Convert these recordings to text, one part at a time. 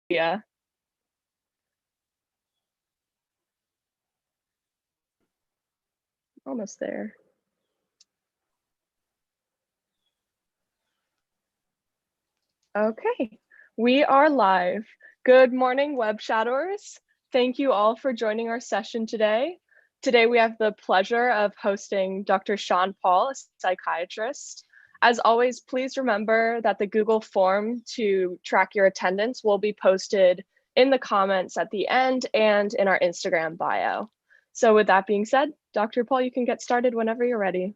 Yeah. Almost there. Okay, we are live. Good morning, web shadowers. Thank you all for joining our session today. Today we have the pleasure of hosting Dr. Sean Paul, a psychiatrist. As always, please remember that the Google form to track your attendance will be posted in the comments at the end and in our Instagram bio. So with that being said, Dr. Paul, you can get started whenever you're ready.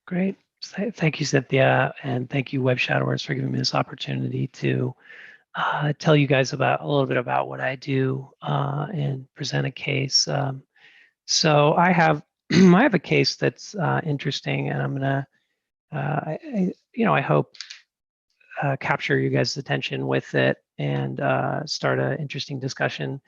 Great. Thank you, Cynthia, and thank you, Web Shadowers, for giving me this opportunity to tell you guys about a little bit about what I do and present a case. So I have I have a case that's interesting, and I'm gonna I hope capture you guys' attention with it and start an interesting discussion.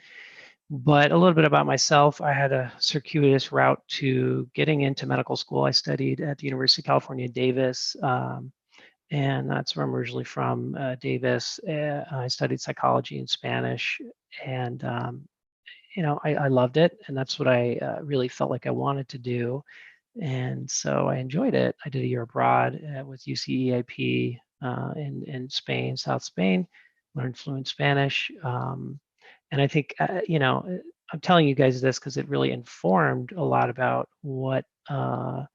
But a little bit about myself. I had a circuitous route to getting into medical school. I studied at the University of California, Davis, and that's where I'm originally from, Davis. I studied psychology and Spanish, and I loved it, and that's what I really felt like I wanted to do. And so I enjoyed it. I did a year abroad with UCEIP in Spain, South Spain, learned fluent Spanish. And I think, I'm telling you guys this because it really informed a lot about what my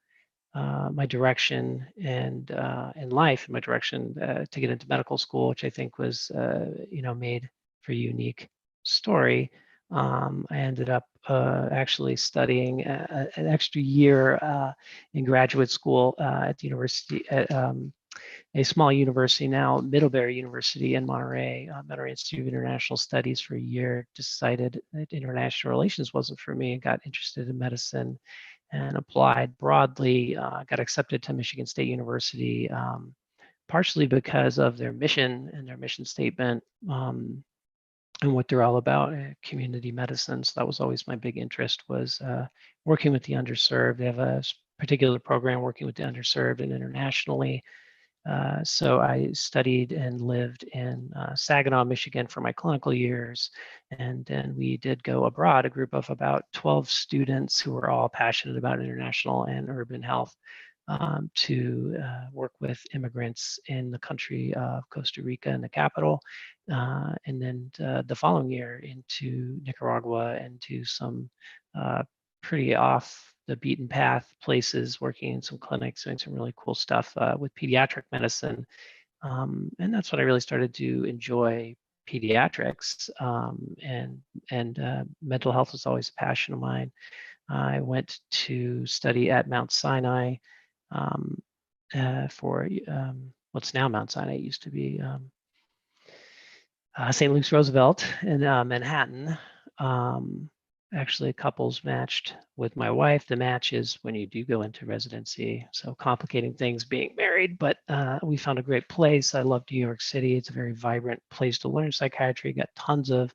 direction and in life, and my direction to get into medical school, which I think was, made for a unique story. I ended up actually studying an extra year in graduate school at the university, at a small university now, Middlebury University in Monterey, Monterey Institute of International Studies for a year. Decided that international relations wasn't for me and got interested in medicine and applied broadly. Got accepted to Michigan State University, partially because of their mission and their mission statement. And what they're all about, community medicine. So that was always my big interest, was working with the underserved. They have a particular program working with the underserved and internationally. So I studied and lived in Saginaw, Michigan for my clinical years. And then we did go abroad, a group of about 12 students who were all passionate about international and urban health, to work with immigrants in the country of Costa Rica in the capital. And then the following year into Nicaragua and to some pretty off the beaten path places, working in some clinics, doing some really cool stuff with pediatric medicine. And that's when I really started to enjoy pediatrics, and mental health was always a passion of mine. I went to study at Mount Sinai for what's now Mount Sinai. It used to be St. Luke's Roosevelt in Manhattan. Actually, couples matched with my wife. The match is when you do go into residency. So complicating things being married, but we found a great place. I love New York City. It's a very vibrant place to learn psychiatry. Got tons of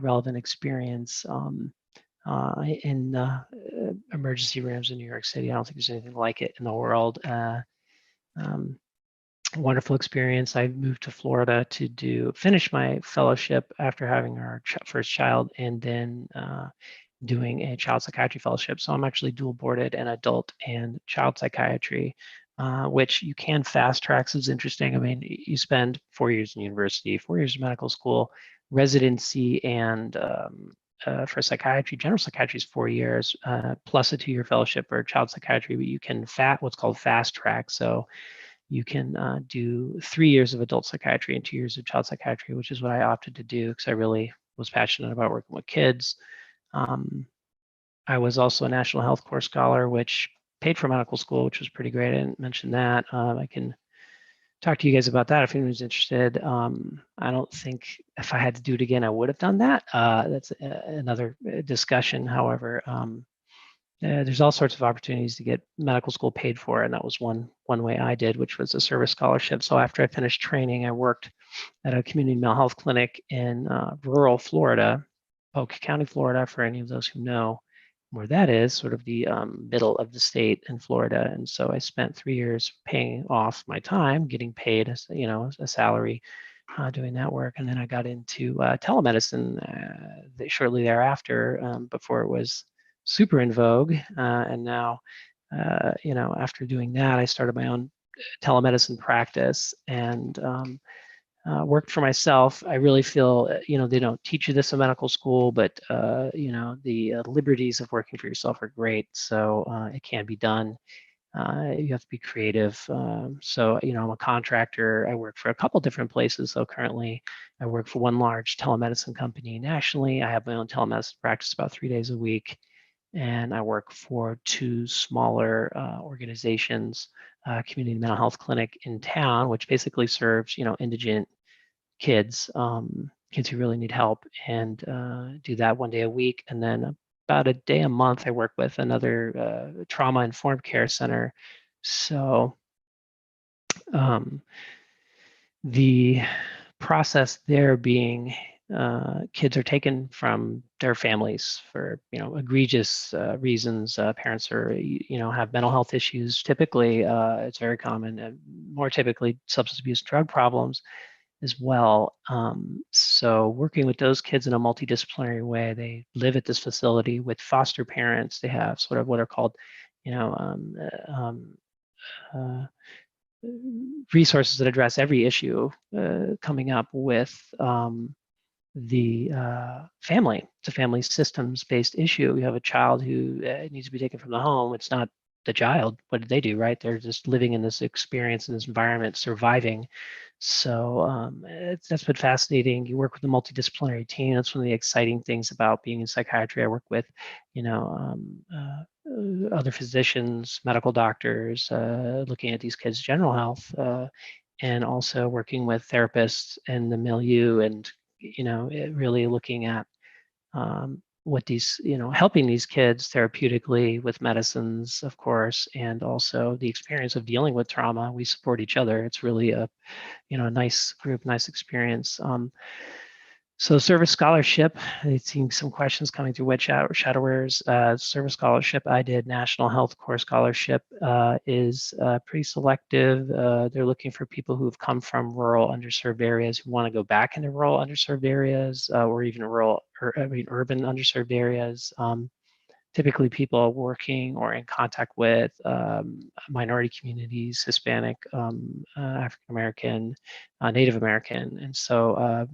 relevant experience in emergency rooms in New York City. I don't think there's anything like it in the world. Wonderful experience. I moved to Florida to finish my fellowship after having our first child, and then doing a child psychiatry fellowship. So I'm actually dual boarded in adult and child psychiatry, which you can fast track. So it's interesting. I mean, you spend 4 years in university, 4 years in medical school, residency, and for psychiatry, general psychiatry is 4 years, plus a 2-year fellowship for child psychiatry, but you can what's called fast track. So you can do 3 years of adult psychiatry and 2 years of child psychiatry, which is what I opted to do because I really was passionate about working with kids. I was also a National Health Corps scholar, which paid for medical school, which was pretty great. I didn't mention that. I can talk to you guys about that if anyone's interested. I don't think if I had to do it again, I would have done that. That's another discussion. However, there's all sorts of opportunities to get medical school paid for, and that was one way I did, which was a service scholarship. So after I finished training, I worked at a community mental health clinic in rural Florida, Polk County, Florida, for any of those who know where that is, sort of the middle of the state in Florida. And so I spent 3 years paying off my time, getting paid, a salary doing that work. And then I got into telemedicine shortly thereafter, before it was super in vogue. And now, after doing that, I started my own telemedicine practice and worked for myself. I really feel, they don't teach you this in medical school, but, the liberties of working for yourself are great. So it can be done. You have to be creative. So, I'm a contractor. I work for a couple different places. So currently I work for one large telemedicine company nationally. I have my own telemedicine practice about 3 days a week. And I work for two smaller organizations, community mental health clinic in town, which basically serves, indigent kids, kids who really need help, and do that 1 day a week. And then about a day a month, I work with another trauma-informed care center. So the process there being kids are taken from their families for egregious reasons. Parents are have mental health issues. Typically, it's very common. More typically, substance abuse, drug problems as well. So working with those kids in a multidisciplinary way, they live at this facility with foster parents. They have sort of what are called, you know, uh, resources that address every issue coming up with the family. It's a family systems-based issue. You have a child who needs to be taken from the home. It's not the child. What did they do, right? They're just living in this experience, in this environment, surviving. So that's been fascinating. You work with a multidisciplinary team. That's one of the exciting things about being in psychiatry. I work with, other physicians, medical doctors, looking at these kids' general health, and also working with therapists in the milieu, and really looking at what these, helping these kids therapeutically with medicines, of course, and also the experience of dealing with trauma. We support each other. It's really a nice group, nice experience. So service scholarship, I've seen some questions coming through Wed Shadowwares. Service scholarship, I did National Health Corps scholarship, is pretty selective. They're looking for people who have come from rural underserved areas who want to go back into rural underserved areas, or even urban underserved areas. Typically people working or in contact with minority communities, Hispanic, African American, Native American. And so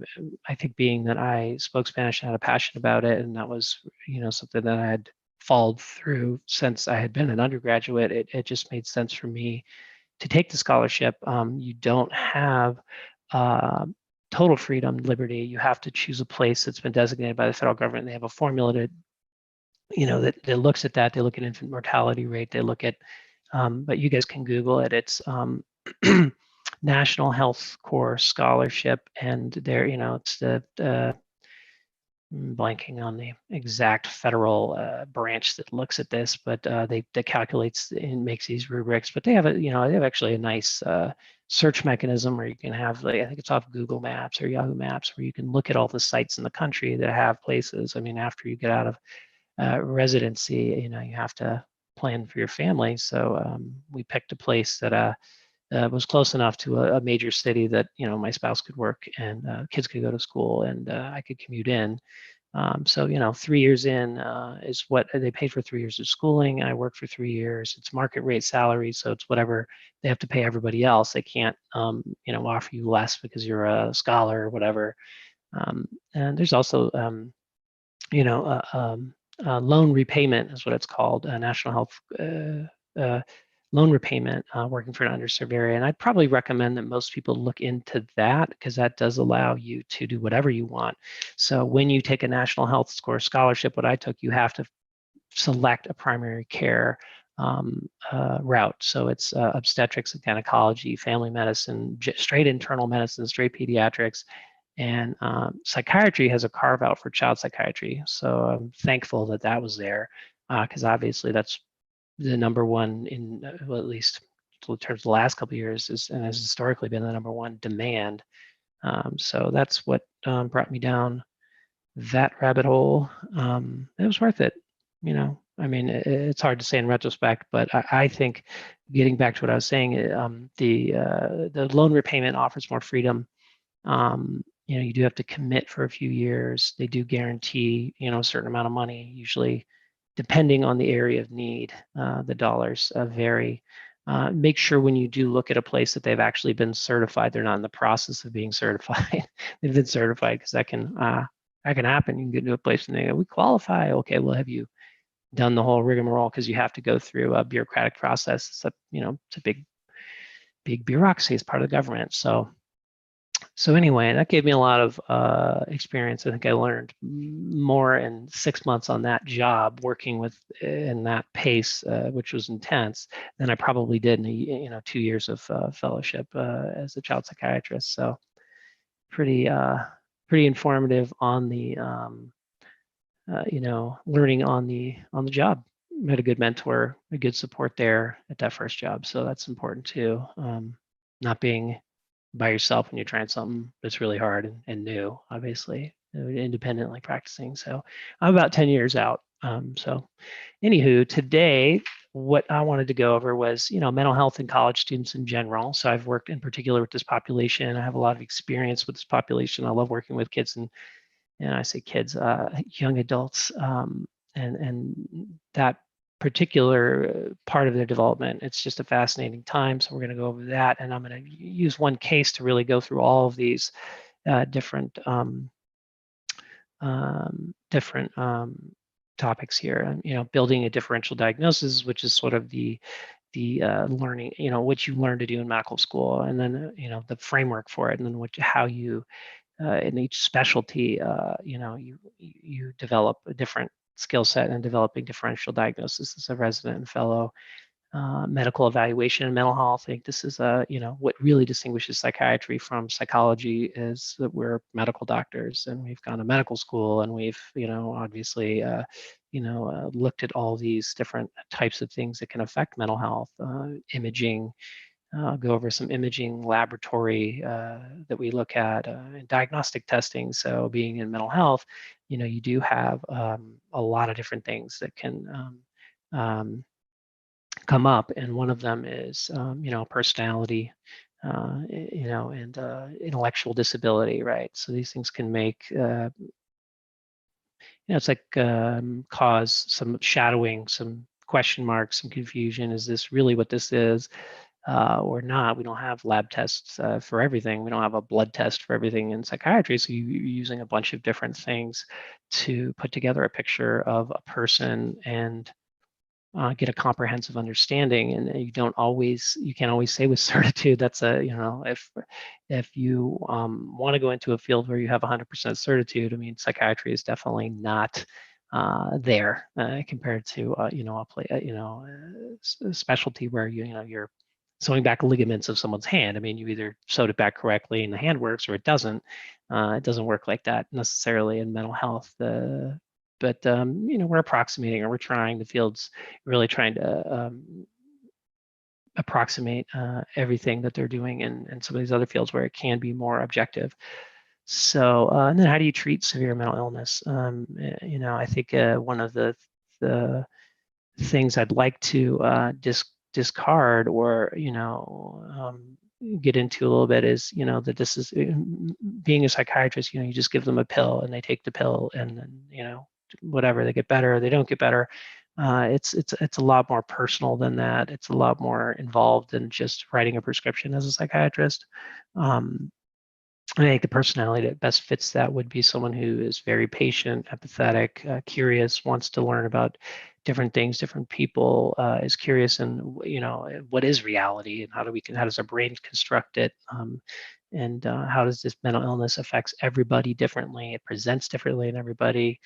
I think being that I spoke Spanish and had a passion about it, and that was something that I had followed through since I had been an undergraduate, it just made sense for me to take the scholarship. You don't have total freedom, liberty. You have to choose a place that's been designated by the federal government. They have a formula to that looks at that. They look at infant mortality rate. They look at, but you guys can Google it. It's National Health Corps Scholarship, and there, it's the blanking on the exact federal branch that looks at this, but that calculates and makes these rubrics. But they have they have actually a nice search mechanism where you can have, I think it's off Google Maps or Yahoo Maps, where you can look at all the sites in the country that have places. I mean, after you get out of residency, you have to plan for your family. So we picked a place that was close enough to a major city that my spouse could work, and kids could go to school, and I could commute in. So 3 years in is what they paid for. 3 years of schooling. I worked for 3 years. It's market rate salary, so it's whatever they have to pay everybody else. They can't offer you less because you're a scholar or whatever. And there's also loan repayment is what it's called, national health loan repayment, working for an underserved area. And I'd probably recommend that most people look into that, because that does allow you to do whatever you want. So when you take a National Health Corps scholarship, what I took, you have to select a primary care route. So it's obstetrics and gynecology, family medicine, straight internal medicine, straight pediatrics. And psychiatry has a carve out for child psychiatry. So I'm thankful that that was there, because obviously that's the number one in, well, at least in terms of the last couple of years, and has historically been the number one demand. So that's what brought me down that rabbit hole. It was worth it. I mean, it's hard to say in retrospect, but I think, getting back to what I was saying, the loan repayment offers more freedom. You do have to commit for a few years. They do guarantee, a certain amount of money, usually depending on the area of need. The dollars vary. Make sure when you do look at a place that they've actually been certified, they're not in the process of being certified. They've been certified, because that can happen. You can get into a place and they go, "We qualify." Okay, well, have you done the whole rigmarole? Because you have to go through a bureaucratic process. It's a big bureaucracy. It's part of the government. So anyway, that gave me a lot of experience. I think I learned more in 6 months on that job, working with in that pace, which was intense, than I probably did in 2 years of fellowship as a child psychiatrist. So pretty informative on the learning on the job. I had a good mentor, a good support there at that first job, so that's important too. Not being by yourself when you're trying something that's really hard and new, obviously, independently practicing. So I'm about 10 years out. So anywho, today, what I wanted to go over was, mental health in college students in general. So I've worked in particular with this population. I have a lot of experience with this population. I love working with kids, and I say kids, young adults, and that particular part of their development. It's just a fascinating time. So we're going to go over that, and I'm going to use one case to really go through all of these different topics here. Building a differential diagnosis, which is sort of the learning, what you learn to do in medical school, and then the framework for it, and then how you in each specialty, you develop a different skill set and developing differential diagnosis as a resident and fellow. Medical evaluation and mental health. I think this is what really distinguishes psychiatry from psychology is that we're medical doctors and we've gone to medical school, and we've obviously looked at all these different types of things that can affect mental health. Imaging, I'll go over some imaging laboratory that we look at, and diagnostic testing. So being in mental health, you do have a lot of different things that can come up, and one of them is personality, and intellectual disability, right? So these things can make it's like cause some shadowing, some question marks, some confusion. Is this really what this is? Or not? We don't have lab tests for everything. We don't have a blood test for everything in psychiatry. So you're using a bunch of different things to put together a picture of a person and get a comprehensive understanding. And you can't always say with certitude that's if you want to go into a field where you have 100% certitude. I mean, psychiatry is definitely not there compared to a specialty where you're sewing back ligaments of someone's hand. I mean, you either sewed it back correctly and the hand works, or it doesn't. It doesn't work like that necessarily in mental health. But we're approximating, or we're trying. The field's really trying to approximate everything that they're doing in some of these other fields where it can be more objective. So, and then how do you treat severe mental illness? I think one of the things I'd like to discard, or get into a little bit, is that this is being a psychiatrist. You just give them a pill and they take the pill, and then whatever, they get better or they don't get better. It's a lot more personal than that. It's a lot more involved than just writing a prescription as a psychiatrist. I think the personality that best fits that would be someone who is very patient, empathetic, curious, wants to learn about different things, different people, is curious, and what is reality, and how does our brain construct it, and how does this mental illness affects everybody differently? It presents differently in everybody,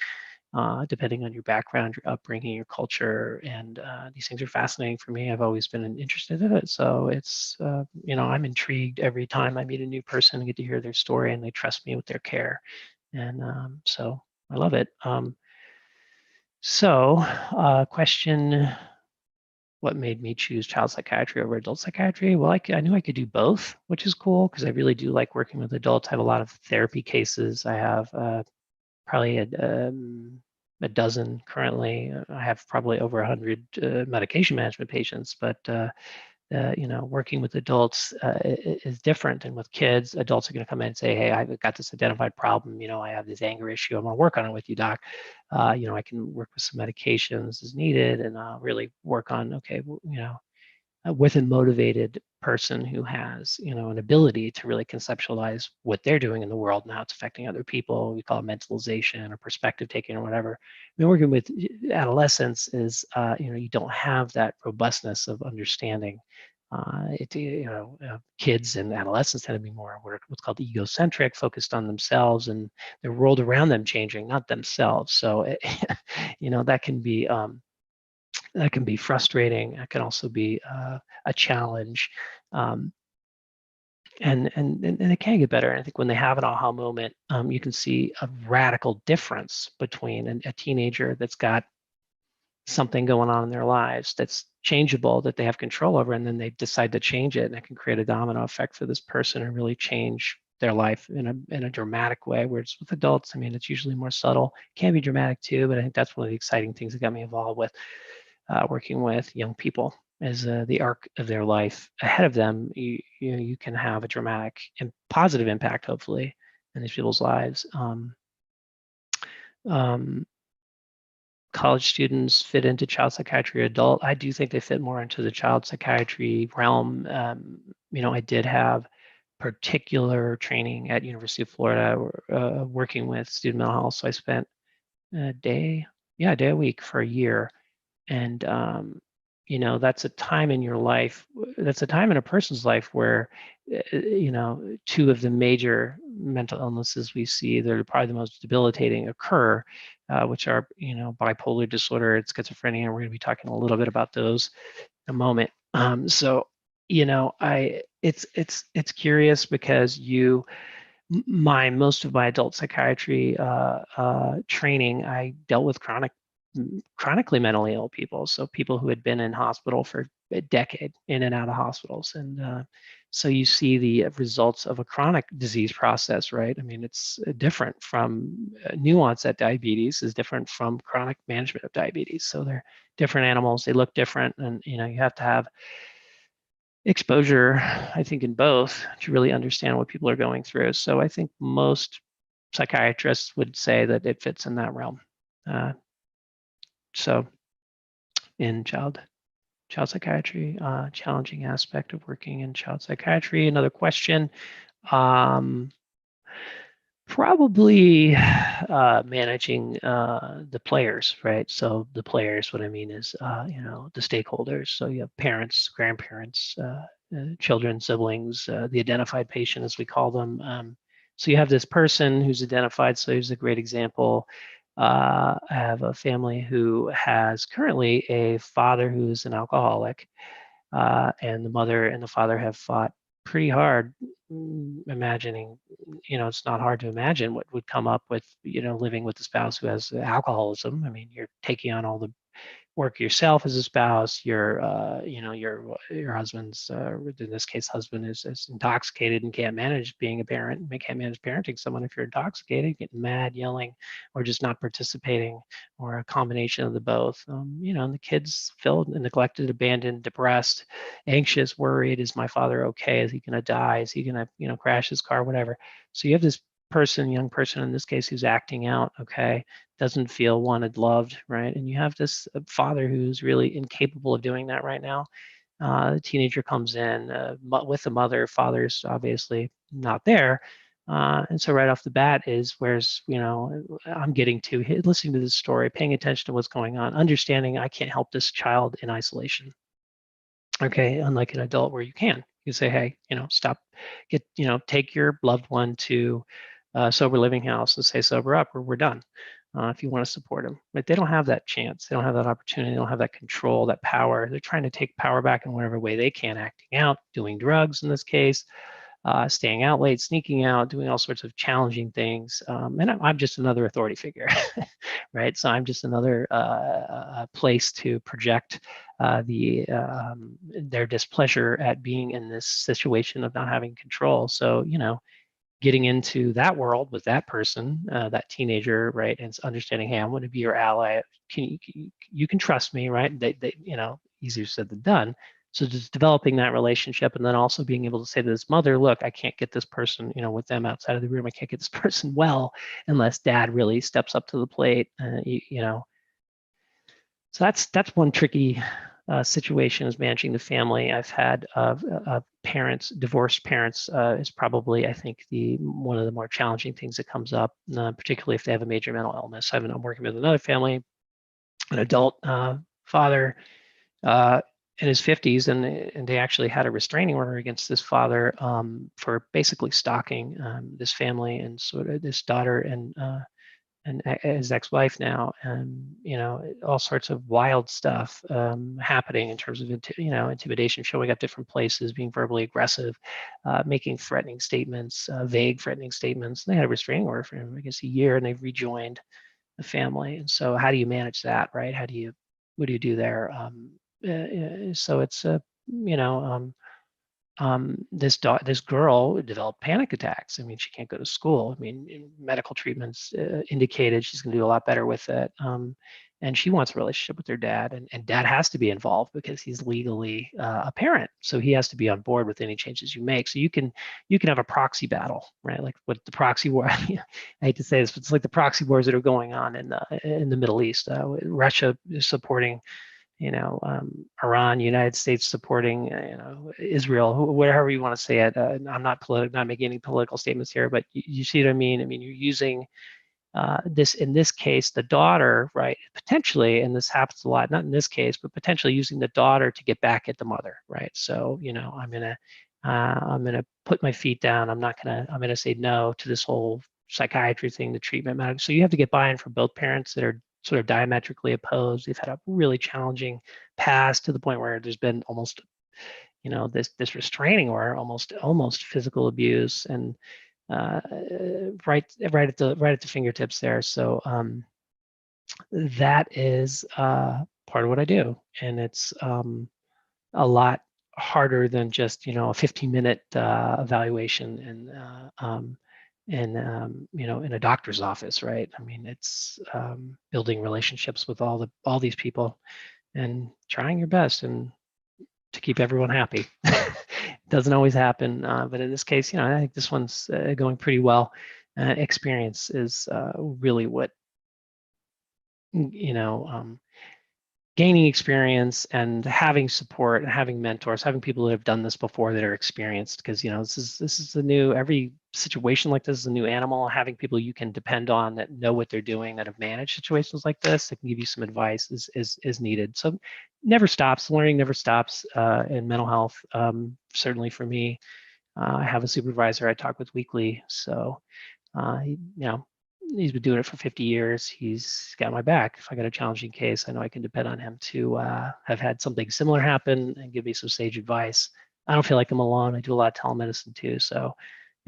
depending on your background, your upbringing, your culture, and these things are fascinating for me. I've always been interested in it, so it's I'm intrigued every time I meet a new person and get to hear their story, and they trust me with their care, and so I love it. Question: what made me choose child psychiatry over adult psychiatry? Well, I knew I could do both, which is cool because I really do like working with adults. I have a lot of therapy cases. I have probably a dozen currently. I have probably over 100 medication management patients, but working with adults is different than with kids. Adults are going to come in and say, hey, I've got this identified problem. I have this anger issue. I'm going to work on it with you, doc. I can work with some medications as needed and really work on, okay, with a motivated person who has, an ability to really conceptualize what they're doing in the world and how it's affecting other people. We call it mentalization or perspective taking or whatever. I mean, working with adolescents is, you don't have that robustness of understanding. Kids and adolescents tend to be more what's called egocentric, focused on themselves and the world around them changing, not themselves. So, that can be frustrating. That can also be a challenge, and it can get better. And I think when they have an aha moment, you can see a radical difference between a teenager that's got something going on in their lives that's changeable, that they have control over, and then they decide to change it, and it can create a domino effect for this person and really change their life in a dramatic way. Whereas with adults, I mean, it's usually more subtle. It can be dramatic too, but I think that's one of the exciting things that got me involved with working with young people as the arc of their life ahead of them. You can have a dramatic and positive impact, hopefully, in these people's lives. College students fit into child psychiatry. Adult, I do think they fit more into the child psychiatry realm. I did have particular training at University of Florida, working with student mental health. So I spent a day a week for a year. And, that's a time in your life, that's a time in a person's life where, two of the major mental illnesses we see that are probably the most debilitating occur, which are, bipolar disorder and schizophrenia. And we're going to be talking a little bit about those in a moment. It's curious because most of my adult psychiatry training, I dealt with chronically mentally ill people, so people who had been in hospital for a decade, in and out of hospitals. And so you see the results of a chronic disease process, right? I mean, it's different from new onset diabetes is different from chronic management of diabetes. So they're different animals, they look different, and you have to have exposure, I think, in both to really understand what people are going through. So I think most psychiatrists would say that it fits in that realm. So in child psychiatry, challenging aspect of working in child psychiatry. Another question, probably managing the players, right? So the players, what I mean is, the stakeholders. So you have parents, grandparents, children, siblings, the identified patient, as we call them. So you have this person who's identified. So here's a great example. I have a family who has currently a father who's an alcoholic, and the mother and the father have fought pretty hard, imagining, it's not hard to imagine what would come up with, living with a spouse who has alcoholism. I mean, you're taking on all the work yourself as a spouse. Your husband's, in this case, husband is intoxicated and can't manage being a parent. Can't manage parenting someone if you're intoxicated, getting mad, yelling, or just not participating, or a combination of the both. And the kids feel neglected, abandoned, depressed, anxious, worried. Is my father okay? Is he going to die? Is he going to, crash his car? Whatever. So you have this young person in this case, who's acting out, okay, doesn't feel wanted, loved, right? And you have this father who's really incapable of doing that right now. The teenager comes in with the mother, father's obviously not there. And so right off the bat is where's, I'm getting to listening to this story, paying attention to what's going on, understanding I can't help this child in isolation. Okay, unlike an adult where you can. You say, hey, stop, take your loved one to a sober living house and say, sober up, or we're done. If you want to support them. But they don't have that chance. They don't have that opportunity. They don't have that control, that power. They're trying to take power back in whatever way they can, acting out, doing drugs in this case, staying out late, sneaking out, doing all sorts of challenging things. And I'm just another authority figure, right? So I'm just another place to project their displeasure at being in this situation of not having control. So, getting into that world with that person, that teenager, right, and understanding, hey, I'm going to be your ally. You can trust me, right? They, easier said than done. So just developing that relationship, and then also being able to say to this mother, look, I can't get this person, with them outside of the room. I can't get this person well unless dad really steps up to the plate. So that's one tricky situation, is managing the family. I've had parents, divorced parents, is probably, I think, one of the more challenging things that comes up, particularly if they have a major mental illness. I'm working with another family, an adult father in his 50s, and they actually had a restraining order against this father for basically stalking this family and sort of this daughter and his ex-wife now, and all sorts of wild stuff happening in terms of intimidation, showing up different places, being verbally aggressive, making threatening statements, vague threatening statements. And they had a restraining order for him, I guess, a year, and they've rejoined the family. And so, how do you manage that, right? What do you do there? So it's this girl developed panic attacks. I mean, she can't go to school. I mean, medical treatments indicated she's going to do a lot better with it. And she wants a relationship with her dad, and dad has to be involved because he's legally a parent. So he has to be on board with any changes you make. So you can have a proxy battle, right? Like what the proxy war. I hate to say this, but it's like the proxy wars that are going on in the Middle East. Russia is supporting Iran, United States supporting, Israel, whatever you want to say it. I'm not making any political statements here, but you see what I mean? I mean, you're using this, in this case, the daughter, right? Potentially, and this happens a lot, not in this case, but potentially using the daughter to get back at the mother, right? So, I'm gonna put my feet down. I'm gonna say no to this whole psychiatry thing, the treatment matter. So you have to get buy-in from both parents that are sort of diametrically opposed. They've had a really challenging past, to the point where there's been almost, this restraining order, almost physical abuse, and right at the fingertips there. So that is part of what I do, and it's a lot harder than just a 15-minute evaluation in a doctor's office, right? I mean, it's building relationships with all these people and trying your best and to keep everyone happy. Doesn't always happen, but in this case, I think this one's going pretty well. Experience is really what gaining experience and having support and having mentors, having people that have done this before that are experienced, because this is a new, every situation like this is a new animal. Having people you can depend on that know what they're doing, that have managed situations like this, that can give you some advice is needed. So never stops, learning never stops in mental health. Certainly for me, I have a supervisor I talk with weekly, so he's been doing it for 50 years. He's got my back. If I got a challenging case, I know I can depend on him to have had something similar happen and give me some sage advice. I don't feel like I'm alone. I do a lot of telemedicine too, so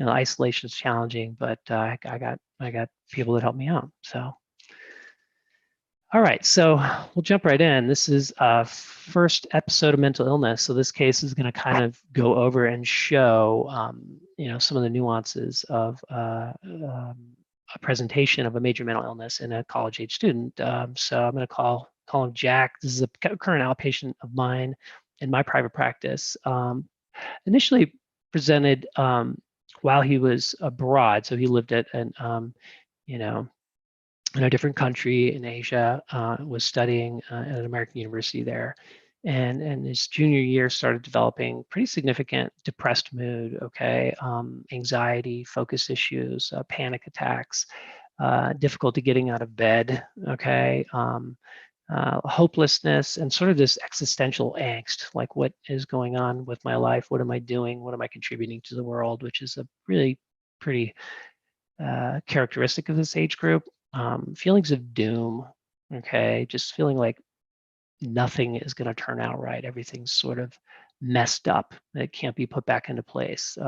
isolation is challenging, but I got people that help me out. So, all right, so we'll jump right in. This is first episode of mental illness. So this case is going to kind of go over and show some of the nuances of a presentation of a major mental illness in a college-age student. So I'm going to call him Jack. This is a current outpatient of mine in my private practice. Initially presented while he was abroad, so he lived in a different country in Asia, was studying at an American university there. And his junior year started developing pretty significant depressed mood, anxiety, focus issues, panic attacks, difficulty getting out of bed, hopelessness, and sort of this existential angst, like what is going on with my life? What am I doing? What am I contributing to the world? Which is a really pretty characteristic of this age group. Feelings of doom, just feeling like nothing is going to turn out right. Everything's sort of messed up. It can't be put back into place.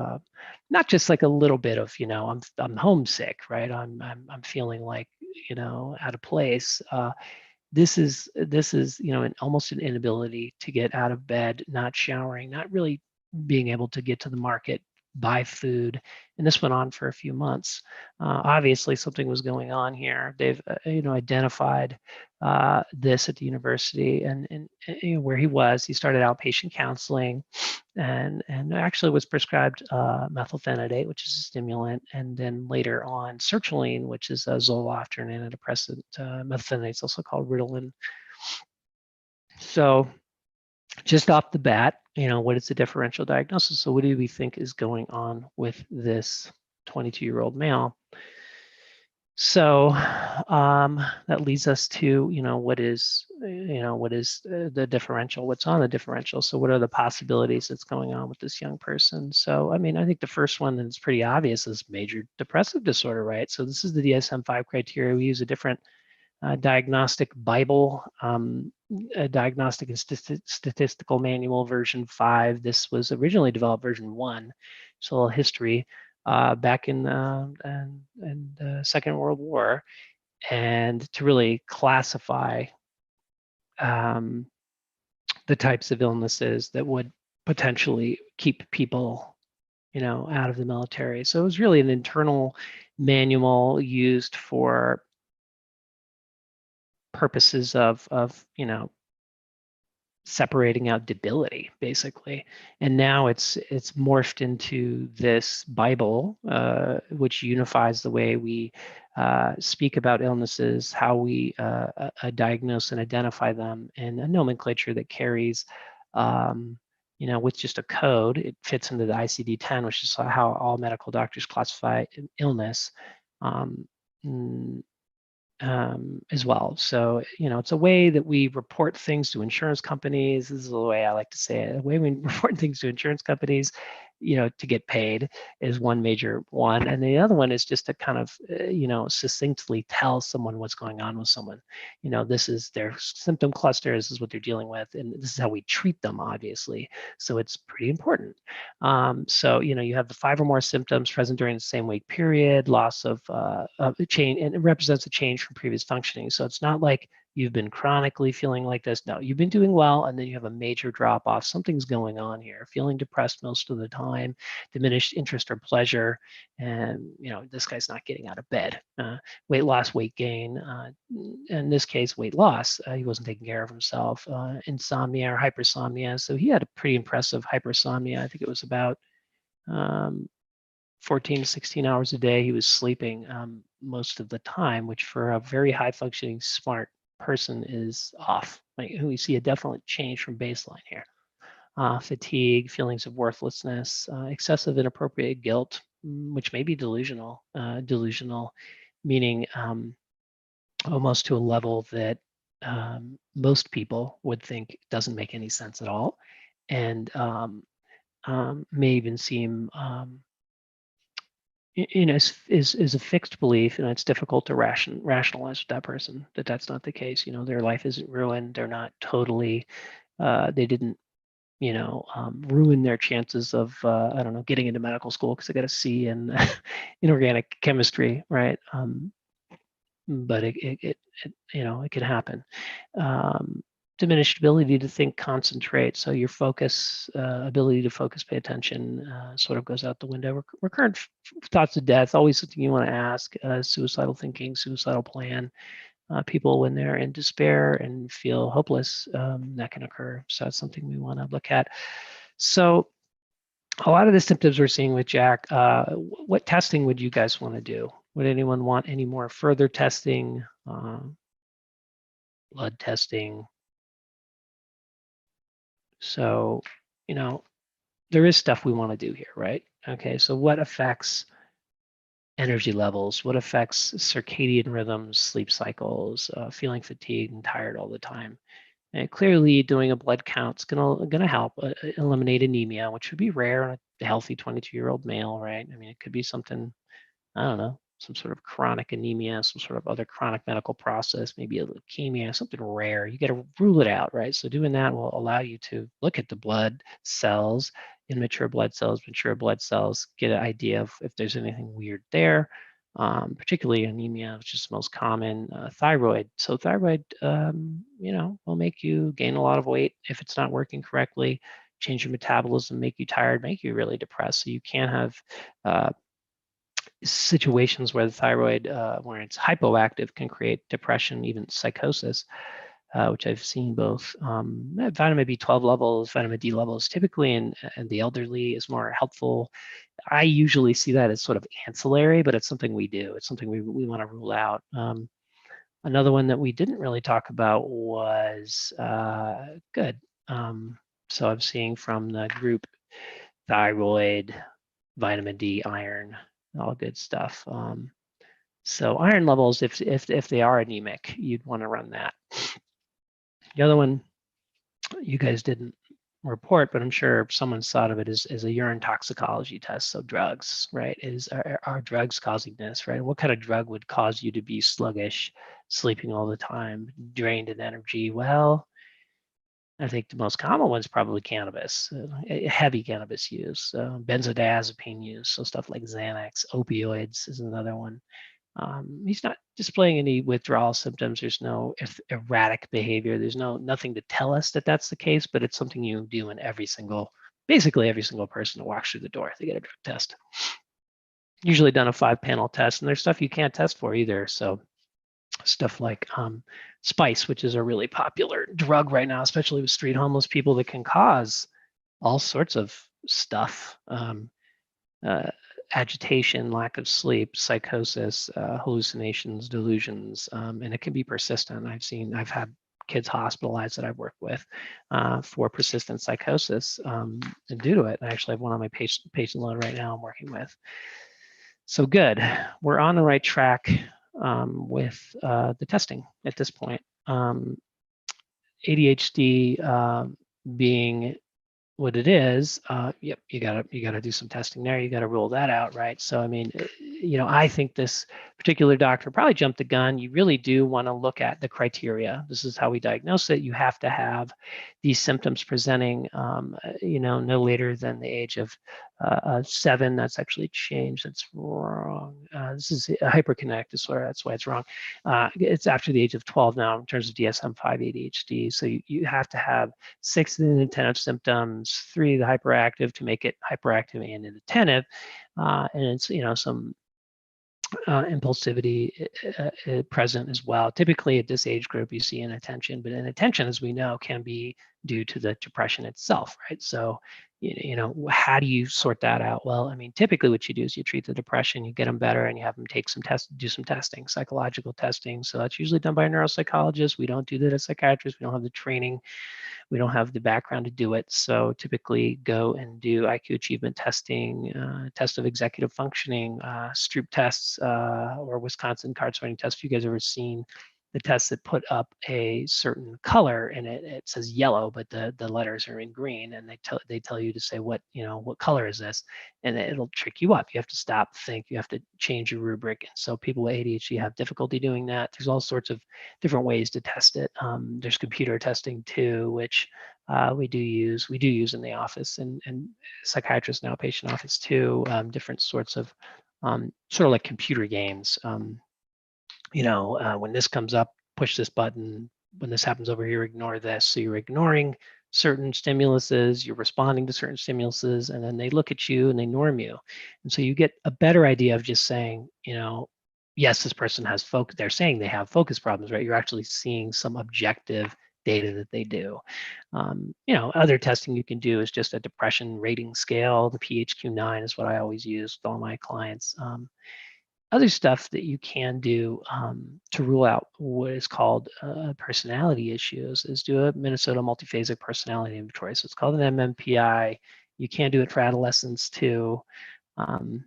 Not just like a little bit of, I'm homesick, right? I'm feeling like, out of place. This is almost an inability to get out of bed, not showering, not really being able to get to the market buy food. And this went on for a few months. Obviously, something was going on here. They've identified this at the university, and where he was, he started outpatient counseling, and actually was prescribed methylphenidate, which is a stimulant, and then later on sertraline, which is a Zoloft or an antidepressant. Methylphenidate is also called Ritalin. So just off the bat, what is the differential diagnosis? So what do we think is going on with this 22-year-old male? So that leads us to, what is the differential? What's on the differential? So what are the possibilities that's going on with this young person? So, I mean, I think the first one that's pretty obvious is major depressive disorder, right? So this is the DSM-5 criteria. We use a different diagnostic Bible, a diagnostic and statistical manual version 5. This was originally developed version 1. So a little history back in the Second World War, and to really classify the types of illnesses that would potentially keep people out of the military. So it was really an internal manual used for purposes of separating out debility, basically. And now it's morphed into this Bible, which unifies the way we speak about illnesses, how we diagnose and identify them, and a nomenclature that carries, with just a code. It fits into the ICD-10, which is how all medical doctors classify illness. As well. So, it's a way that we report things to insurance companies. This is the way I like to say it. The way we report things to insurance companies, to get paid is one major one. And the other one is just to kind of, succinctly tell someone what's going on with someone. This is their symptom cluster. This is what they're dealing with. And this is how we treat them, obviously. So it's pretty important. So, you have the 5 or more symptoms present during the same week period, loss of change, and it represents a change from previous functioning. So it's not like you've been chronically feeling like this. No, you've been doing well, and then you have a major drop off. Something's going on here. Feeling depressed most of the time, diminished interest or pleasure, and this guy's not getting out of bed. Weight loss, weight gain. In this case, weight loss. He wasn't taking care of himself. Insomnia or hypersomnia. So he had a pretty impressive hypersomnia. I think it was about 14 to 16 hours a day he was sleeping most of the time, which for a very high functioning smart person is off. Like, we see a definite change from baseline here. Fatigue, feelings of worthlessness, excessive inappropriate guilt, which may be delusional. Delusional meaning almost to a level that most people would think doesn't make any sense at all, and may even seem is a fixed belief, and it's difficult to rationalize with that person that that's not the case. Their life isn't ruined. They're not totally, they didn't, ruin their chances of, I don't know, getting into medical school because they got a C in inorganic chemistry, right? But it can happen. Diminished ability to think, concentrate. So your focus, ability to focus, pay attention, sort of goes out the window. Recurrent thoughts of death, always something you want to ask. Suicidal thinking, suicidal plan. People, when they're in despair and feel hopeless, that can occur. So that's something we want to look at. So a lot of the symptoms we're seeing with Jack, what testing would you guys want to do? Would anyone want any more further testing, blood testing? So, there is stuff we want to do here, right? Okay, so what affects energy levels? What affects circadian rhythms, sleep cycles, feeling fatigued and tired all the time? And clearly, doing a blood count is gonna help eliminate anemia, which would be rare in a healthy 22-year-old male, right? I mean, it could be something, I don't know, some sort of chronic anemia, some sort of other chronic medical process, maybe a leukemia, something rare. You got to rule it out, right? So doing that will allow you to look at the blood cells, immature blood cells, mature blood cells, get an idea of if there's anything weird there, particularly anemia, which is the most common. Thyroid. So thyroid, will make you gain a lot of weight if it's not working correctly. change your metabolism, make you tired, make you really depressed. So you can have situations where the thyroid, where it's hypoactive, can create depression, even psychosis, which I've seen both. Vitamin B12 levels, vitamin D levels, typically in the elderly is more helpful. I usually see that as sort of ancillary, but it's something we do. It's something we want to rule out. Another one that we didn't really talk about was good. So I'm seeing from the group thyroid, vitamin D, iron, all good stuff. So iron levels, if they are anemic, you'd want to run that. The other one you guys didn't report, but I'm sure someone's thought of it as a urine toxicology test. So drugs, right? Are drugs causing this, right? What kind of drug would cause you to be sluggish, sleeping all the time, drained in energy? Well, I think the most common one's probably cannabis, heavy cannabis use, benzodiazepine use, so stuff like Xanax, opioids is another one. He's not displaying any withdrawal symptoms. There's no erratic behavior. There's nothing to tell us that that's the case, but it's something you do in basically every single person that walks through the door. They get a drug test. Usually done a 5-panel test, and there's stuff you can't test for either. So stuff like spice, which is a really popular drug right now, especially with street homeless people, that can cause all sorts of stuff. Agitation, lack of sleep, psychosis, hallucinations, delusions, and it can be persistent. I've had kids hospitalized that I've worked with for persistent psychosis due to it. I actually have one on my patient load right now I'm working with. So good, we're on the right track with the testing at this point. ADHD being what it is, yep, you gotta do some testing there. You gotta rule that out, right? So I mean, I think this particular doctor probably jumped the gun. You really do want to look at the criteria. This is how we diagnose it. You have to have these symptoms presenting, no later than the age of 7. That's actually changed. That's wrong. This is hyperconnect. That's why it's wrong. It's after the age of 12 now in terms of DSM-5 ADHD. So you have to have 6 inattentive symptoms, 3 the hyperactive to make it hyperactive and inattentive, and it's some impulsivity present as well. Typically at this age group, you see inattention, but inattention, as we know, can be due to the depression itself, right? So, how do you sort that out? Well, I mean, typically what you do is you treat the depression, you get them better, and you have them take some tests, do some testing, psychological testing. So that's usually done by a neuropsychologist. We don't do that as psychiatrists. We don't have the training. We don't have the background to do it. So typically go and do IQ achievement testing, test of executive functioning, Stroop tests, or Wisconsin card sorting test. If you guys ever seen the tests that put up a certain color and it says yellow, but the letters are in green, and they tell you to say what color is this, and it'll trick you up. You have to stop, think, you have to change your rubric. And so people with ADHD have difficulty doing that. There's all sorts of different ways to test it. There's computer testing too, which we do use in the office and psychiatrist and outpatient office too. Different sorts of sort of like computer games. When this comes up, push this button. When this happens over here, ignore this. So you're ignoring certain stimuluses, you're responding to certain stimuluses, and then they look at you and they norm you. And so you get a better idea of just saying, yes, this person has focus. They're saying they have focus problems, right? You're actually seeing some objective data that they do. Other testing you can do is just a depression rating scale. The PHQ-9 is what I always use with all my clients. Other stuff that you can do to rule out what is called personality issues is do a Minnesota multiphasic personality inventory. So it's called an MMPI. You can do it for adolescents too. It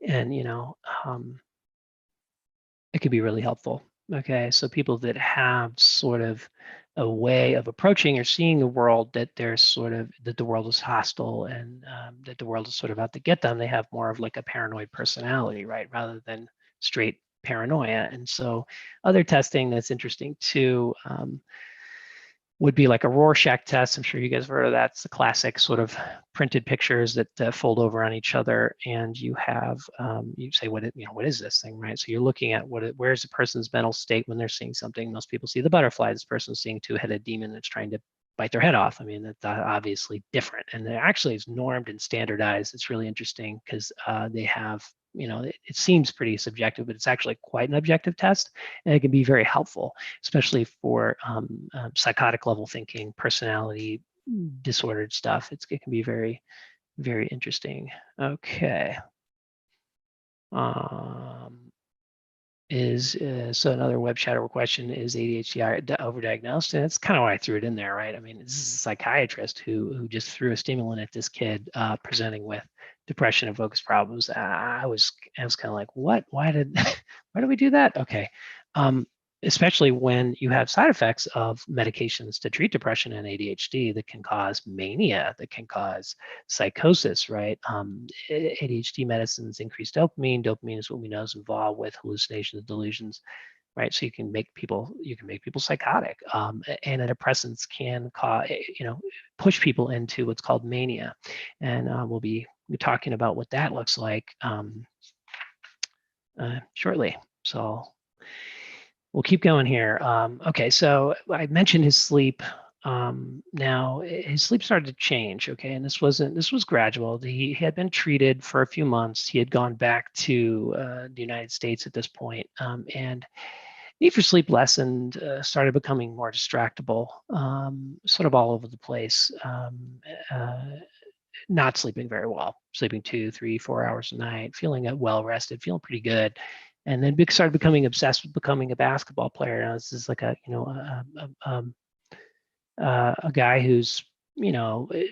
can be really helpful. Okay, so people that have sort of a way of approaching or seeing the world that the world is hostile and that the world is sort of out to get them, they have more of like a paranoid personality, right, rather than straight paranoia. And so other testing that's interesting too would be like a Rorschach test. I'm sure you guys have heard of that. It's the classic sort of printed pictures that fold over on each other, and you have you say what is this thing, right? So you're looking at where's the person's mental state when they're seeing something. Most people see the butterfly. This person's seeing a 2-headed demon that's trying to bite their head off. I mean, that's obviously different, and it actually is normed and standardized. It's really interesting because they have, it seems pretty subjective, but it's actually quite an objective test, and it can be very helpful, especially for psychotic level thinking, personality disordered stuff. It can be very, very interesting. Okay. So another web shadow question, is ADHD overdiagnosed? And it's kind of why I threw it in there, right? I mean, this is a psychiatrist who just threw a stimulant at this kid presenting with depression and focus problems. I was kind of like, what? Why did we do that? Okay. Especially when you have side effects of medications to treat depression and ADHD that can cause mania, that can cause psychosis, right? ADHD medicines increase dopamine. Dopamine is what we know is involved with hallucinations, delusions, right? So you can make people psychotic. Antidepressants can cause, push people into what's called mania, and we'll be talking about what that looks like shortly. So we'll keep going here. Okay, so I mentioned his sleep. Now his sleep started to change. Okay, and this was gradual. He had been treated for a few months. He had gone back to the United States at this point, and need for sleep lessened, started becoming more distractible, sort of all over the place. Not sleeping very well, sleeping 2, 3, 4 hours a night, feeling well rested, feeling pretty good. And then started becoming obsessed with becoming a basketball player. Now, this is like a guy who's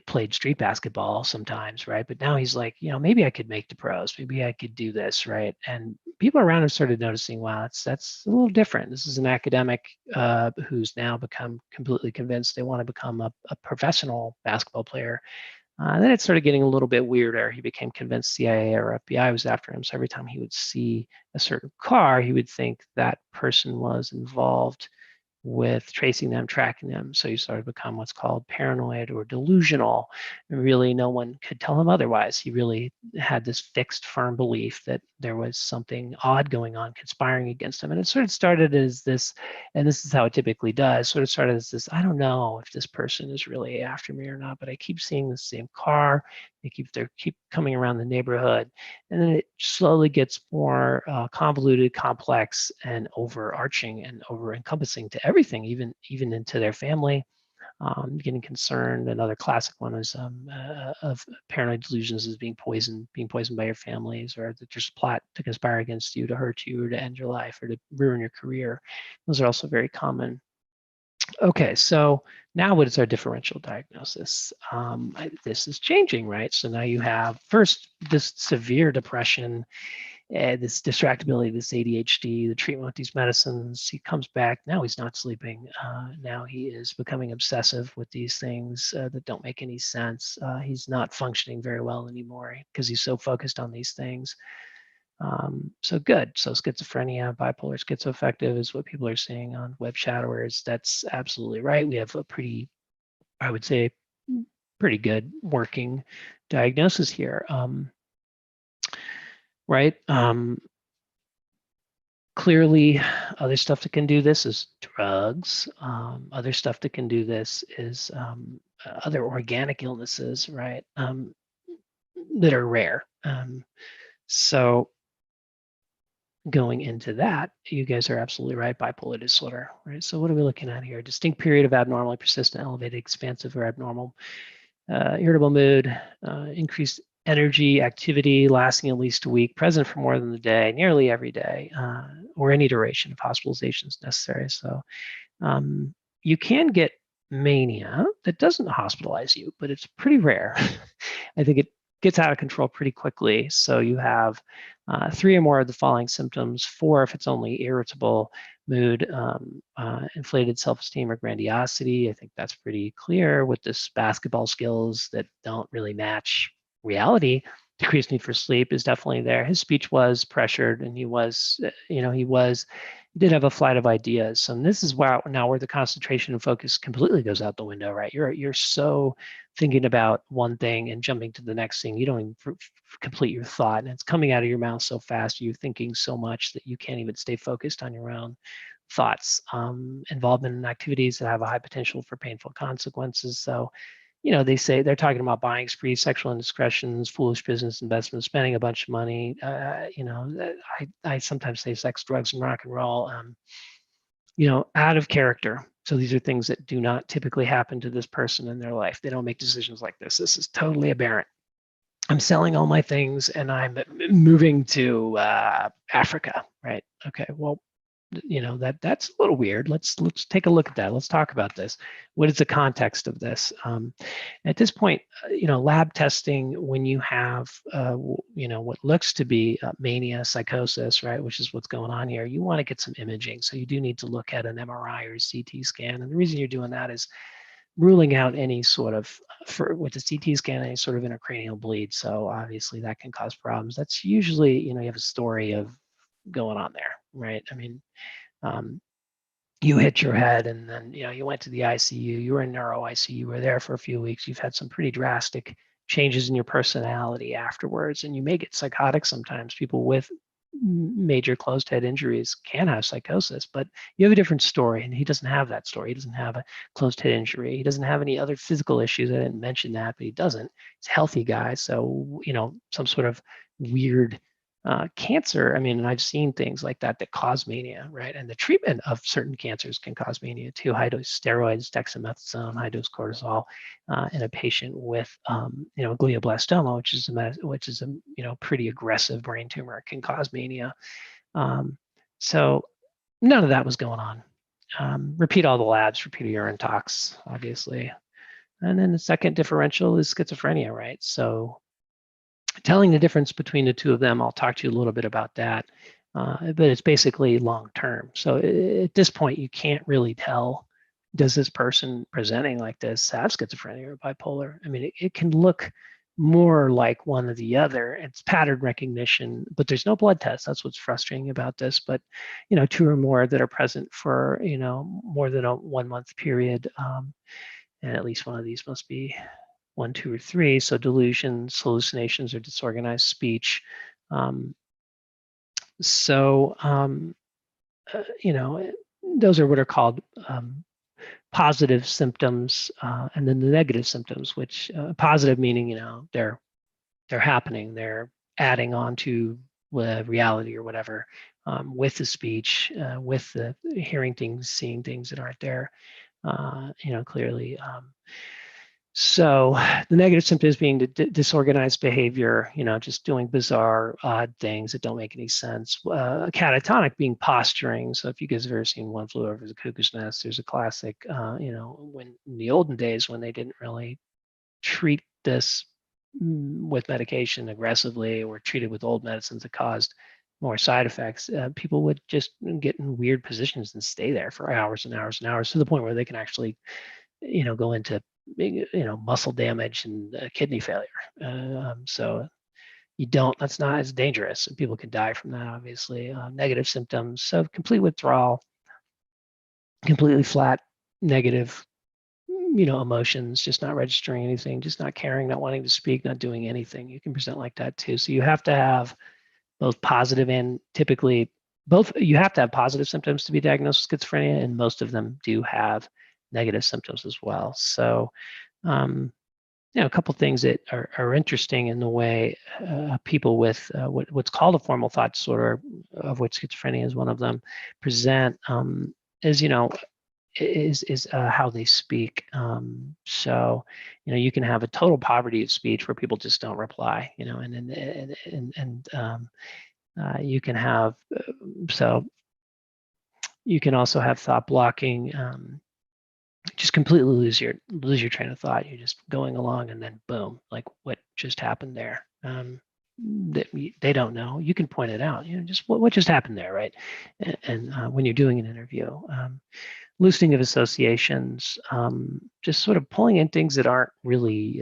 played street basketball sometimes, right? But now he's like, maybe I could make the pros, maybe I could do this, right? And people around him started noticing, wow, that's a little different. This is an academic who's now become completely convinced they want to become a professional basketball player. Then it started getting a little bit weirder. He became convinced CIA or FBI was after him. So every time he would see a certain car, he would think that person was involved with tracing them, tracking them. So he started to become what's called paranoid or delusional. And really, no one could tell him otherwise. He really had this fixed, firm belief that there was something odd going on, conspiring against him. And it sort of started as this, and this is how it typically does, sort of started as this, I don't know if this person is really after me or not, but I keep seeing the same car. They keep coming around the neighborhood. And then it slowly gets more convoluted, complex, and overarching and over-encompassing to everything, even into their family. Getting concerned. Another classic one is of paranoid delusions is being poisoned by your families, or that there's a plot to conspire against you, to hurt you, or to end your life, or to ruin your career. Those are also very common. Okay, so now what is our differential diagnosis? This is changing, right? So now you have first this severe depression, this distractibility, this ADHD, the treatment with these medicines. He comes back, now he's not sleeping. Now he is becoming obsessive with these things that don't make any sense. He's not functioning very well anymore because he's so focused on these things. So good. So schizophrenia, bipolar schizoaffective is what people are seeing on web shadowers. That's absolutely right. We have a pretty, I would say, pretty good working diagnosis here. Right. Clearly, other stuff that can do this is drugs. Other stuff that can do this is other organic illnesses, right? That are rare. So going into that, you guys are absolutely right, bipolar disorder, right? So what are we looking at here? Distinct period of abnormally persistent, elevated, expansive, or abnormal, irritable mood, increased energy, activity lasting at least a week, present for more than a day, nearly every day, or any duration of hospitalization is necessary. So you can get mania that doesn't hospitalize you, but it's pretty rare. I think it gets out of control pretty quickly. So you have 3 or more of the following symptoms, 4 if it's only irritable mood, inflated self-esteem or grandiosity. I think that's pretty clear with this basketball skills that don't really match reality. decreased need for sleep is definitely there. His speech was pressured, and he did have a flight of ideas. So this is where the concentration and focus completely goes out the window, right? You're so thinking about one thing and jumping to the next thing. You don't even complete your thought, and it's coming out of your mouth so fast. You're thinking so much that you can't even stay focused on your own thoughts. Involvement in activities that have a high potential for painful consequences. So they say they're talking about buying sprees, sexual indiscretions, foolish business investments, spending a bunch of money. I sometimes say sex, drugs, and rock and roll. Out of character. So these are things that do not typically happen to this person in their life. They don't make decisions like this. This is totally aberrant. I'm selling all my things and I'm moving to Africa, right? Okay, well, that's a little weird. Let's take a look at that. Let's talk about this. What is the context of this? At this point, lab testing, when you have what looks to be mania, psychosis, right, which is what's going on here, you want to get some imaging. So you do need to look at an MRI or CT scan, and the reason you're doing that is ruling out any sort of, with the CT scan, any sort of intracranial bleed. So obviously that can cause problems. That's usually, you have a story of going on there, right? I mean, you hit your head and then, you went to the ICU, you were in neuro ICU, you were there for a few weeks, you've had some pretty drastic changes in your personality afterwards, and you may get psychotic sometimes. People with major closed head injuries can have psychosis, but you have a different story, and he doesn't have that story. He doesn't have a closed head injury. He doesn't have any other physical issues. I didn't mention that, but he doesn't. He's a healthy guy. So, some sort of weird cancer. I mean, and I've seen things like that cause mania, right? And the treatment of certain cancers can cause mania too. High dose steroids, dexamethasone, high dose cortisol, in a patient with, glioblastoma, which is a pretty aggressive brain tumor, can cause mania. So none of that was going on. Repeat all the labs, repeat a urine tox, obviously. And then the second differential is schizophrenia, right? So telling the difference between the two of them, I'll talk to you a little bit about that, but it's basically long-term. So at this point, you can't really tell, does this person presenting like this have schizophrenia or bipolar? I mean, it can look more like one or the other. It's pattern recognition, but there's no blood test. That's what's frustrating about this. But, two or more that are present for, more than a 1 month period, and at least one of these must be 1, 2, or 3. So delusions, hallucinations, or disorganized speech. Those are what are called positive symptoms, and then the negative symptoms, which positive meaning, they're happening, they're adding on to reality or whatever, with the speech, with the hearing things, seeing things that aren't there, clearly. So the negative symptoms being the disorganized behavior, just doing bizarre, odd things that don't make any sense. Catatonic being posturing. So if you guys have ever seen One Flew Over the Cuckoo's Nest, there's a classic, when in the olden days when they didn't really treat this with medication aggressively or treat it with old medicines that caused more side effects, people would just get in weird positions and stay there for hours and hours and hours, to the point where they can actually, go into muscle damage and kidney failure. So that's not as dangerous. People can die from that, obviously. Negative symptoms, so complete withdrawal, completely flat, negative, emotions, just not registering anything, just not caring, not wanting to speak, not doing anything. You can present like that too. So you have to have both positive and typically you have to have positive symptoms to be diagnosed with schizophrenia, and most of them do have negative symptoms as well. So, a couple things that are interesting in the way people with what's called a formal thought disorder, of which schizophrenia is one of them, present, is how they speak. So, you can have a total poverty of speech where people just don't reply, and you can have, so you can also have thought blocking, just completely lose your train of thought. You're just going along and then boom, like what just happened there? They don't know. You can point it out, just what just happened there, right? And when you're doing an interview, loosening of associations, just sort of pulling in things that aren't really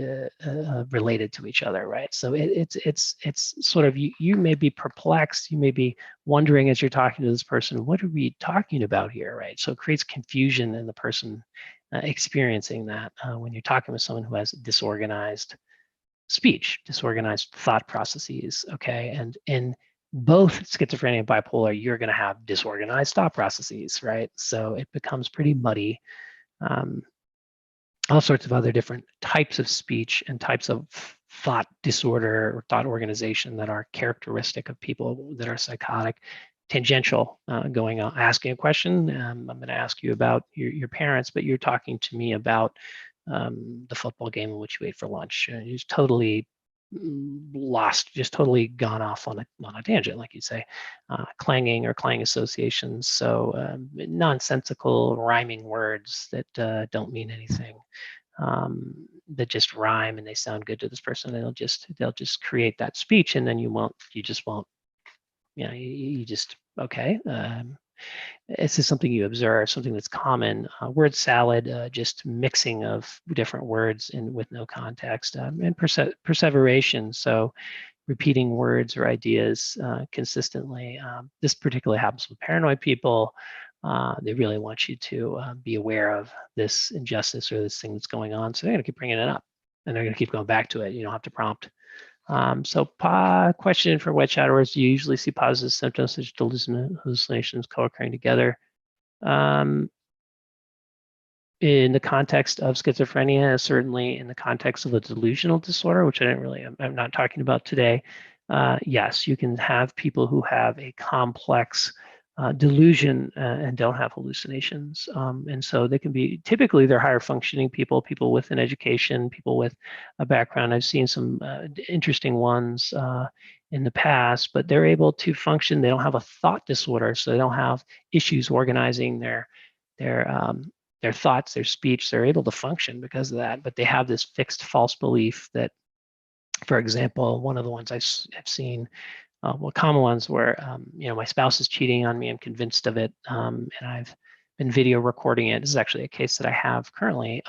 related to each other, right? So it's sort of you may be perplexed, you may be wondering as you're talking to this person, what are we talking about here, right? So it creates confusion in the person experiencing that when you're talking with someone who has disorganized speech, disorganized thought processes, okay? And in both schizophrenia and bipolar, you're going to have disorganized thought processes, right? So it becomes pretty muddy. Um, all sorts of other different types of speech and types of thought disorder or thought organization that are characteristic of people that are psychotic. Tangential, going on, asking a question. I'm going to ask you about your parents, but you're talking to me about the football game in which you ate for lunch. You're just totally lost, just totally gone off on a tangent, like you say, clanging or clang associations. So nonsensical rhyming words that don't mean anything, that just rhyme and they sound good to this person. They'll just create that speech, and then you just won't, you just, okay. This is something you observe, something that's common. Word salad, just mixing of different words with no context, and perseveration. So repeating words or ideas consistently. This particularly happens with paranoid people. They really want you to be aware of this injustice or this thing that's going on. So they're going to keep bringing it up, and they're going to keep going back to it. You don't have to prompt. So question for wet shadowers, do you usually see positive symptoms such as hallucinations co-occurring together? In the context of schizophrenia, certainly in the context of a delusional disorder, which I'm not talking about today, yes, you can have people who have a complex delusion and don't have hallucinations. And so they can be, typically they're higher functioning people, people with an education, people with a background. I've seen some interesting ones in the past, but they're able to function. They don't have a thought disorder, so they don't have issues organizing their thoughts, their speech. They're able to function because of that, but they have this fixed false belief that, for example, one of the ones I've seen, common ones where, my spouse is cheating on me. I'm convinced of it, and I've been video recording it. This is actually a case that I have currently.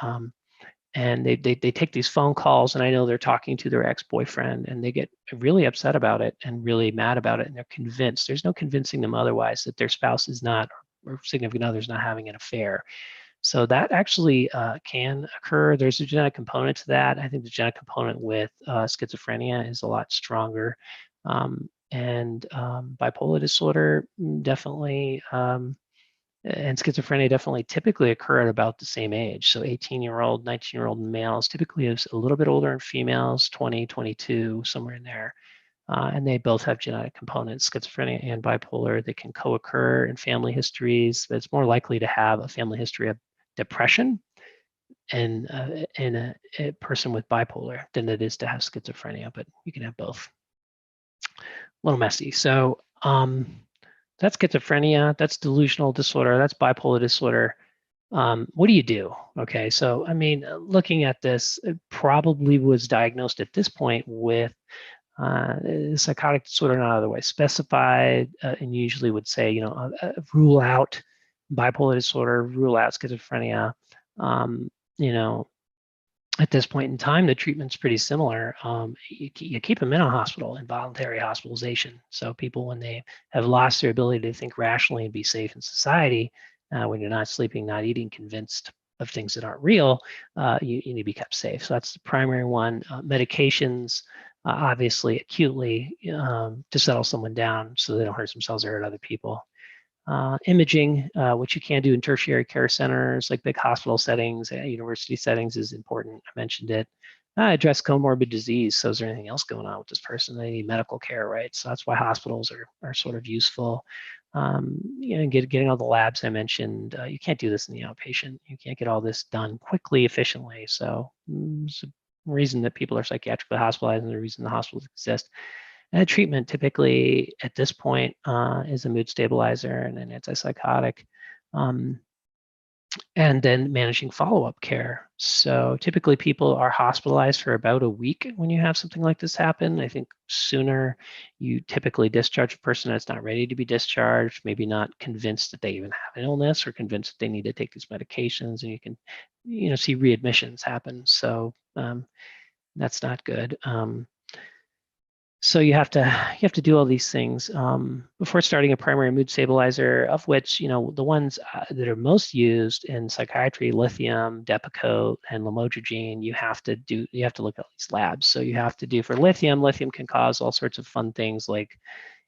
And they take these phone calls, and I know they're talking to their ex-boyfriend, and they get really upset about it and really mad about it, and they're convinced. There's no convincing them otherwise that their spouse is not, or significant other is not having an affair. So that actually can occur. There's a genetic component to that. I think the genetic component with schizophrenia is a lot stronger. And bipolar disorder definitely, and schizophrenia definitely typically occur at about the same age. So 18-year-old, 19-year-old males typically is a little bit older in females, 20, 22, somewhere in there. And they both have genetic components, schizophrenia and bipolar. They can co-occur in family histories, but it's more likely to have a family history of depression and in a person with bipolar than it is to have schizophrenia, but you can have both. A little messy. So that's schizophrenia, that's delusional disorder, that's bipolar disorder. What do you do? Okay, so I mean, looking at this, it probably was diagnosed at this point with psychotic disorder not otherwise specified, and usually would say, rule out bipolar disorder, rule out schizophrenia. You know, at this point in time, the treatment's pretty similar. You keep them in a hospital, involuntary hospitalization. So people, when they have lost their ability to think rationally and be safe in society, when you're not sleeping, not eating, convinced of things that aren't real, you need to be kept safe. So that's the primary one. Medications, obviously, acutely, to settle someone down so they don't hurt themselves or hurt other people. Imaging, which you can do in tertiary care centers, like big hospital settings, university settings is important. I mentioned it. Address comorbid disease. So is there anything else going on with this person? They need medical care, right? So that's why hospitals are sort of useful. Getting all the labs I mentioned. You can't do this in the outpatient. You can't get all this done quickly, efficiently. So it's a reason that people are psychiatrically hospitalized and the reason the hospitals exist. And treatment typically at this point is a mood stabilizer and an antipsychotic. and then managing follow-up care. So typically people are hospitalized for about a week when you have something like this happen. I think sooner you typically discharge a person that's not ready to be discharged, maybe not convinced that they even have an illness or convinced that they need to take these medications, and you can, see readmissions happen. So that's not good. So you have to do all these things before starting a primary mood stabilizer, of which the ones that are most used in psychiatry, lithium, Depakote, and lamotrigine. You have to look at these labs. So you have to do for lithium. Lithium can cause all sorts of fun things like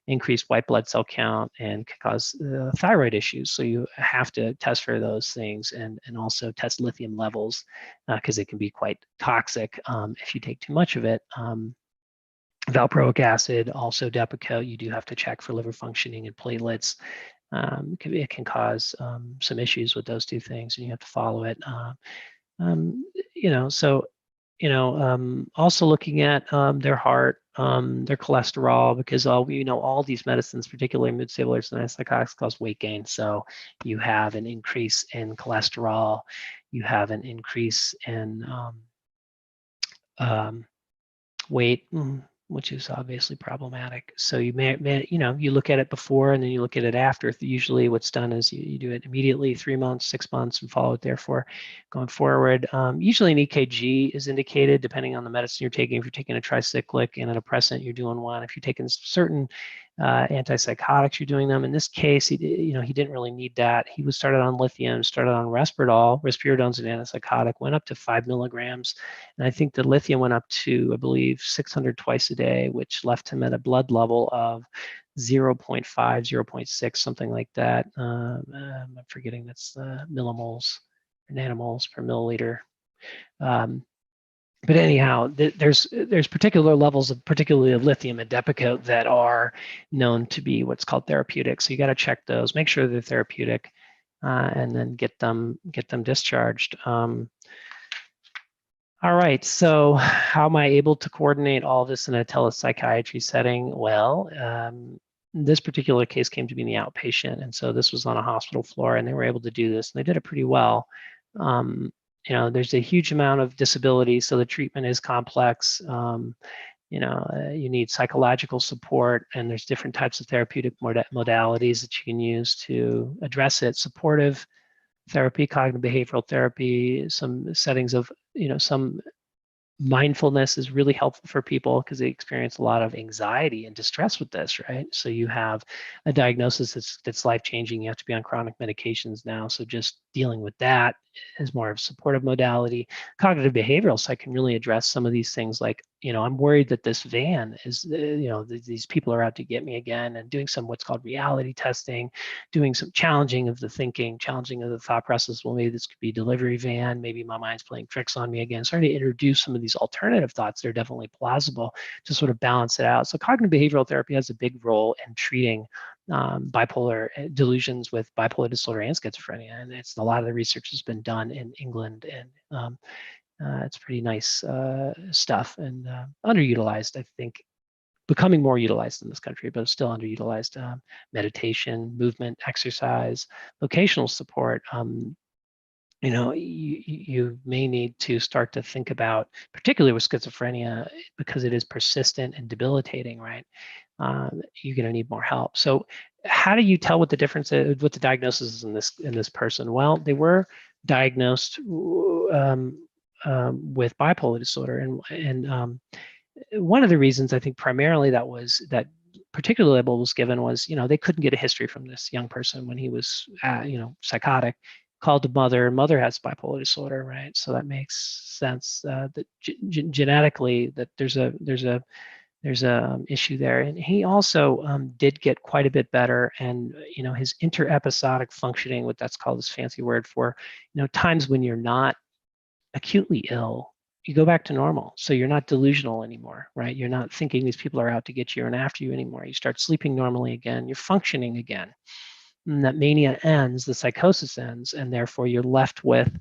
increased white blood cell count and can cause thyroid issues. So you have to test for those things and also test lithium levels because it can be quite toxic if you take too much of it. Valproic acid, also Depakote, you do have to check for liver functioning and platelets. It can cause some issues with those two things, and you have to follow it. Also looking at their heart, their cholesterol, because all these medicines, particularly mood stabilizers and antipsychotics, cause weight gain. So you have an increase in cholesterol, you have an increase in weight, which is obviously problematic. So you you look at it before and then you look at it after. Usually what's done is you do it immediately, 3 months, 6 months, and follow it therefore going forward. Usually an EKG is indicated depending on the medicine you're taking. If you're taking a tricyclic and an antidepressant, you're doing one. If you're taking certain antipsychotics, you're doing them. In this case, he didn't really need that. He was started on lithium, started on Risperdal. Risperidone's an antipsychotic, went up to 5 milligrams. And I think the lithium went up to, I believe, 600 twice a day, which left him at a blood level of 0.5, 0.6, something like that. I'm forgetting that's millimoles or nanomoles per milliliter. But anyhow, there's particular levels of particularly of lithium and Depakote that are known to be what's called therapeutic. So you got to check those, make sure they're therapeutic, and then get them discharged. All right, so how am I able to coordinate all this in a telepsychiatry setting? Well, this particular case came to be in the outpatient, and so this was on a hospital floor, and they were able to do this, and they did it pretty well. There's a huge amount of disability, so the treatment is complex. You need psychological support, and there's different types of therapeutic modalities that you can use to address it. Supportive therapy, cognitive behavioral therapy, some settings of, some mindfulness is really helpful for people because they experience a lot of anxiety and distress with this, right? So you have a diagnosis that's life-changing. You have to be on chronic medications now. So just dealing with that is more of a supportive modality. Cognitive behavioral psych can really address some of these things like, I'm worried that this van is, these people are out to get me again, and doing some what's called reality testing, doing some challenging of the thinking, challenging of the thought process. Well, maybe this could be delivery van. Maybe my mind's playing tricks on me again. Starting to introduce some of these alternative thoughts that are definitely plausible to sort of balance it out. So cognitive behavioral therapy has a big role in treating bipolar delusions with bipolar disorder and schizophrenia. And a lot of the research has been done in England, and it's pretty nice stuff and underutilized, I think, becoming more utilized in this country, but still underutilized. Meditation, movement, exercise, vocational support. You may need to start to think about, particularly with schizophrenia, because it is persistent and debilitating, right? You're going to need more help. So how do you tell what the difference is, what the diagnosis is in this person? Well, they were diagnosed with bipolar disorder, and one of the reasons I think primarily that particular label was given was, they couldn't get a history from this young person when he was psychotic. Called the mother. Mother has bipolar disorder, right? So that makes sense that genetically that there's a issue there. And he also did get quite a bit better, and his interepisodic functioning, what that's called, this fancy word for times when you're not acutely ill, you go back to normal. So you're not delusional anymore, right? You're not thinking these people are out to get you and after you anymore. You start sleeping normally again. You're functioning again. And that mania ends, the psychosis ends, and therefore you're left with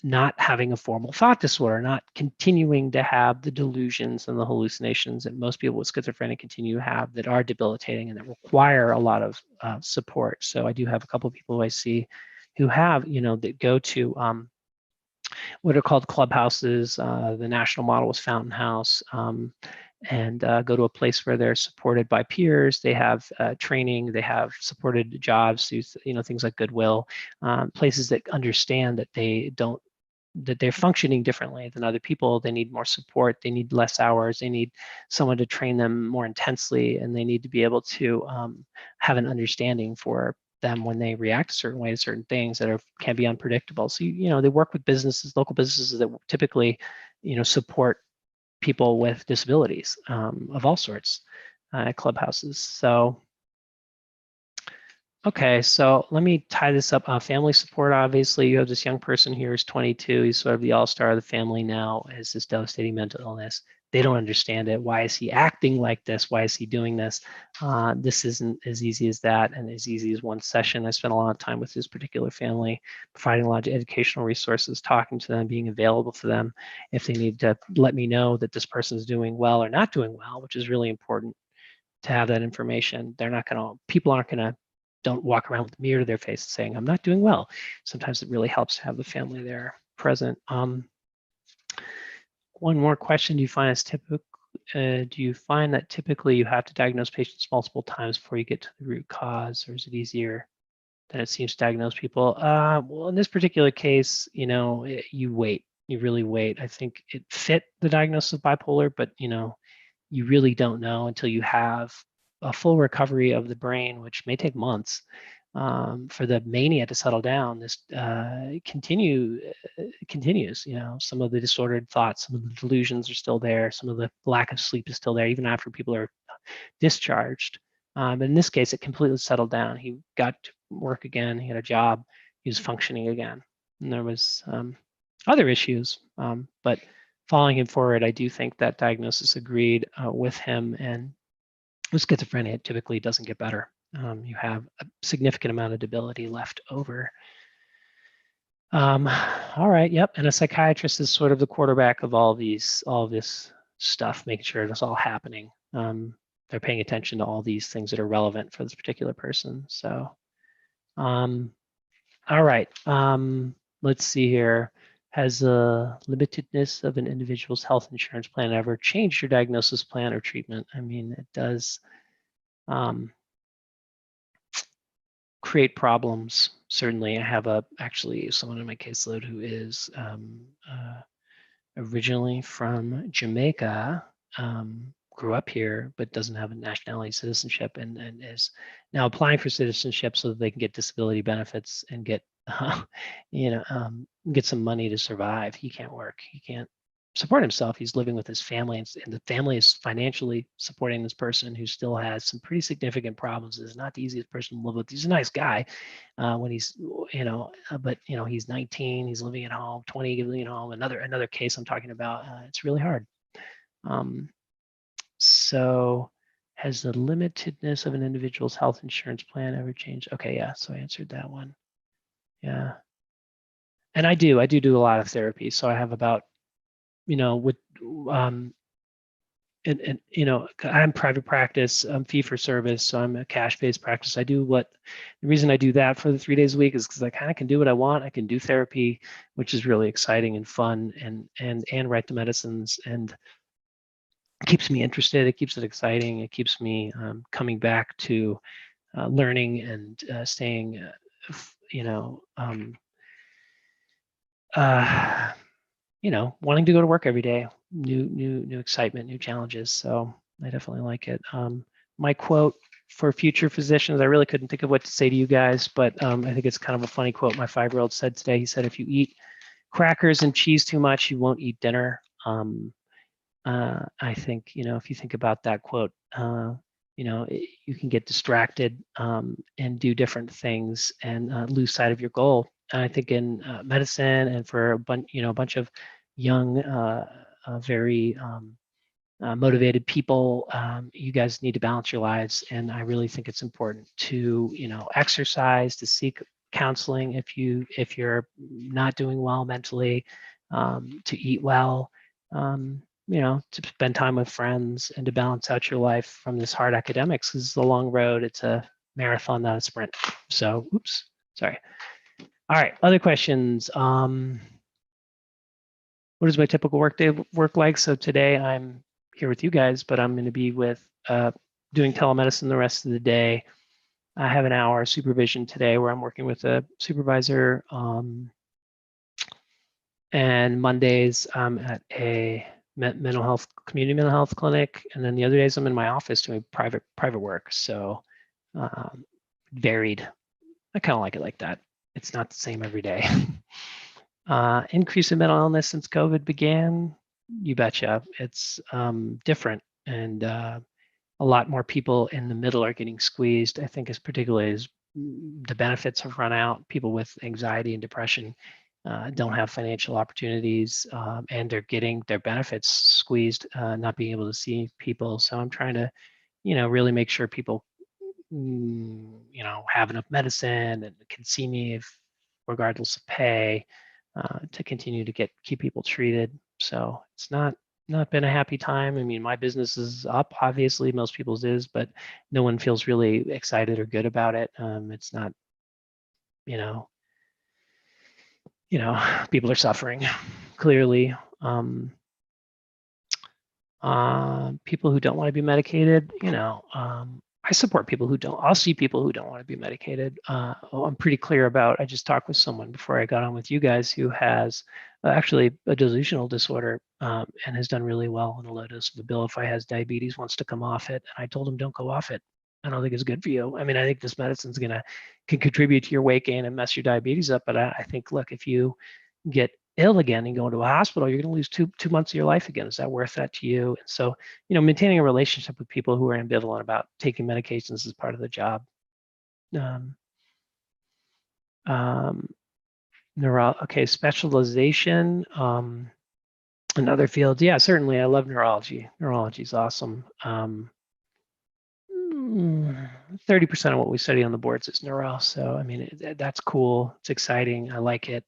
not having a formal thought disorder, not continuing to have the delusions and the hallucinations that most people with schizophrenia continue to have that are debilitating and that require a lot of support. So I do have a couple of people who I see who have, that go to what are called clubhouses. The national model was Fountain House, and go to a place where they're supported by peers. They have training. They have supported jobs through, things like Goodwill, places that understand that that they're functioning differently than other people. They need more support. They need less hours. They need someone to train them more intensely, and they need to be able to have an understanding for them when they react a certain way to certain things that can be unpredictable. So, they work with businesses, local businesses that typically, support people with disabilities of all sorts at clubhouses. So, okay, so let me tie this up. Family support, obviously, you have this young person here who's 22. He's sort of the all-star of the family now, has this devastating mental illness. They don't understand it. Why is he acting like this? Why is he doing this? This isn't as easy as that and as easy as one session. I spent a lot of time with this particular family, providing a lot of educational resources, talking to them, being available for them. If they need to let me know that this person is doing well or not doing well, which is really important to have that information. People aren't gonna, don't walk around with a mirror to their face saying, I'm not doing well. Sometimes it really helps to have the family there present. One more question, do you find that typically you have to diagnose patients multiple times before you get to the root cause, or is it easier than it seems to diagnose people? Well, in this particular case, you wait, you really wait. I think it fit the diagnosis of bipolar, but you really don't know until you have a full recovery of the brain, which may take months for the mania to settle down. This continues. Some of the disordered thoughts, some of the delusions are still there. Some of the lack of sleep is still there, even after people are discharged. But in this case, it completely settled down. He got to work again. He had a job. He was functioning again. And there was other issues, but following him forward, I do think that diagnosis agreed with him, and with schizophrenia, it typically doesn't get better. You have a significant amount of debility left over. All right, yep, and a psychiatrist is sort of the quarterback of all this stuff, making sure it's all happening. They're paying attention to all these things that are relevant for this particular person. So, all right, let's see here. Has the limitedness of an individual's health insurance plan ever changed your diagnosis plan or treatment? I mean, it does create problems. Certainly, I have actually someone in my caseload who is originally from Jamaica, grew up here, but doesn't have a nationality citizenship, and is now applying for citizenship so that they can get disability benefits and get get some money to survive. He can't work. He can't support himself. He's living with his family, and the family is financially supporting this person who still has some pretty significant problems. It's not the easiest person to live with. He's a nice guy when he's, but he's 19. He's living at home. 20, another case I'm talking about. It's really hard. So has the limitedness of an individual's health insurance plan ever changed? Okay, yeah, so I answered that one. Yeah. And I do a lot of therapy. So I have about, with, I'm private practice, I'm fee for service. So I'm a cash-based practice. The reason I do that for the 3 days a week is because I kind of can do what I want. I can do therapy, which is really exciting and fun, and write the medicines, and it keeps me interested. It keeps it exciting. It keeps me coming back to learning and staying, wanting to go to work every day, new excitement, new challenges. So I definitely like it. My quote for future physicians, I really couldn't think of what to say to you guys, but I think it's kind of a funny quote my 5-year-old said today. He said, if you eat crackers and cheese too much, you won't eat dinner. I think, if you think about that quote, you can get distracted and do different things and lose sight of your goal. And I think in medicine and for a bunch of young, very motivated people, you guys need to balance your lives. And I really think it's important to, exercise, to seek counseling if you're not doing well mentally, to eat well, to spend time with friends, and to balance out your life from this hard academics. This is a long road. It's a marathon, not a sprint. So, oops, sorry. All right, other questions. What is my typical work like? So today I'm here with you guys, but I'm going to be with doing telemedicine the rest of the day. I have an hour supervision today where I'm working with a supervisor. And Mondays I'm at a community mental health clinic, and then the other days I'm in my office doing private work. So varied. I kind of like it like that. It's not the same every day. Increase in mental illness since COVID began. You betcha. It's different, and a lot more people in the middle are getting squeezed. I think, as particularly as the benefits have run out, people with anxiety and depression don't have financial opportunities, and they're getting their benefits squeezed, not being able to see people. So I'm trying to, really make sure people, have enough medicine and can see me if, regardless of pay, to continue to keep people treated. So it's not been a happy time. I mean, my business is up, obviously, most people's is, but no one feels really excited or good about it. It's not, you know, people are suffering clearly. People who don't want to be medicated, I support people who don't. I'll see people who don't want to be medicated. I'm pretty clear about. I just talked with someone before I got on with you guys who has actually a delusional disorder, and has done really well on a low dose of Abilify, has diabetes, wants to come off it, and I told him, don't go off it. I don't think it's good for you. I mean, I think this medicine's can contribute to your weight gain and mess your diabetes up. But I think, look, if you get ill again and go into a hospital, you're going to lose two months of your life again. Is that worth that to you? And so, maintaining a relationship with people who are ambivalent about taking medications is part of the job. Okay, specialization in other fields. Yeah, certainly. I love neurology. Neurology is awesome. 30% of what we study on the boards is neuro. So, I mean, that's cool. It's exciting. I like it.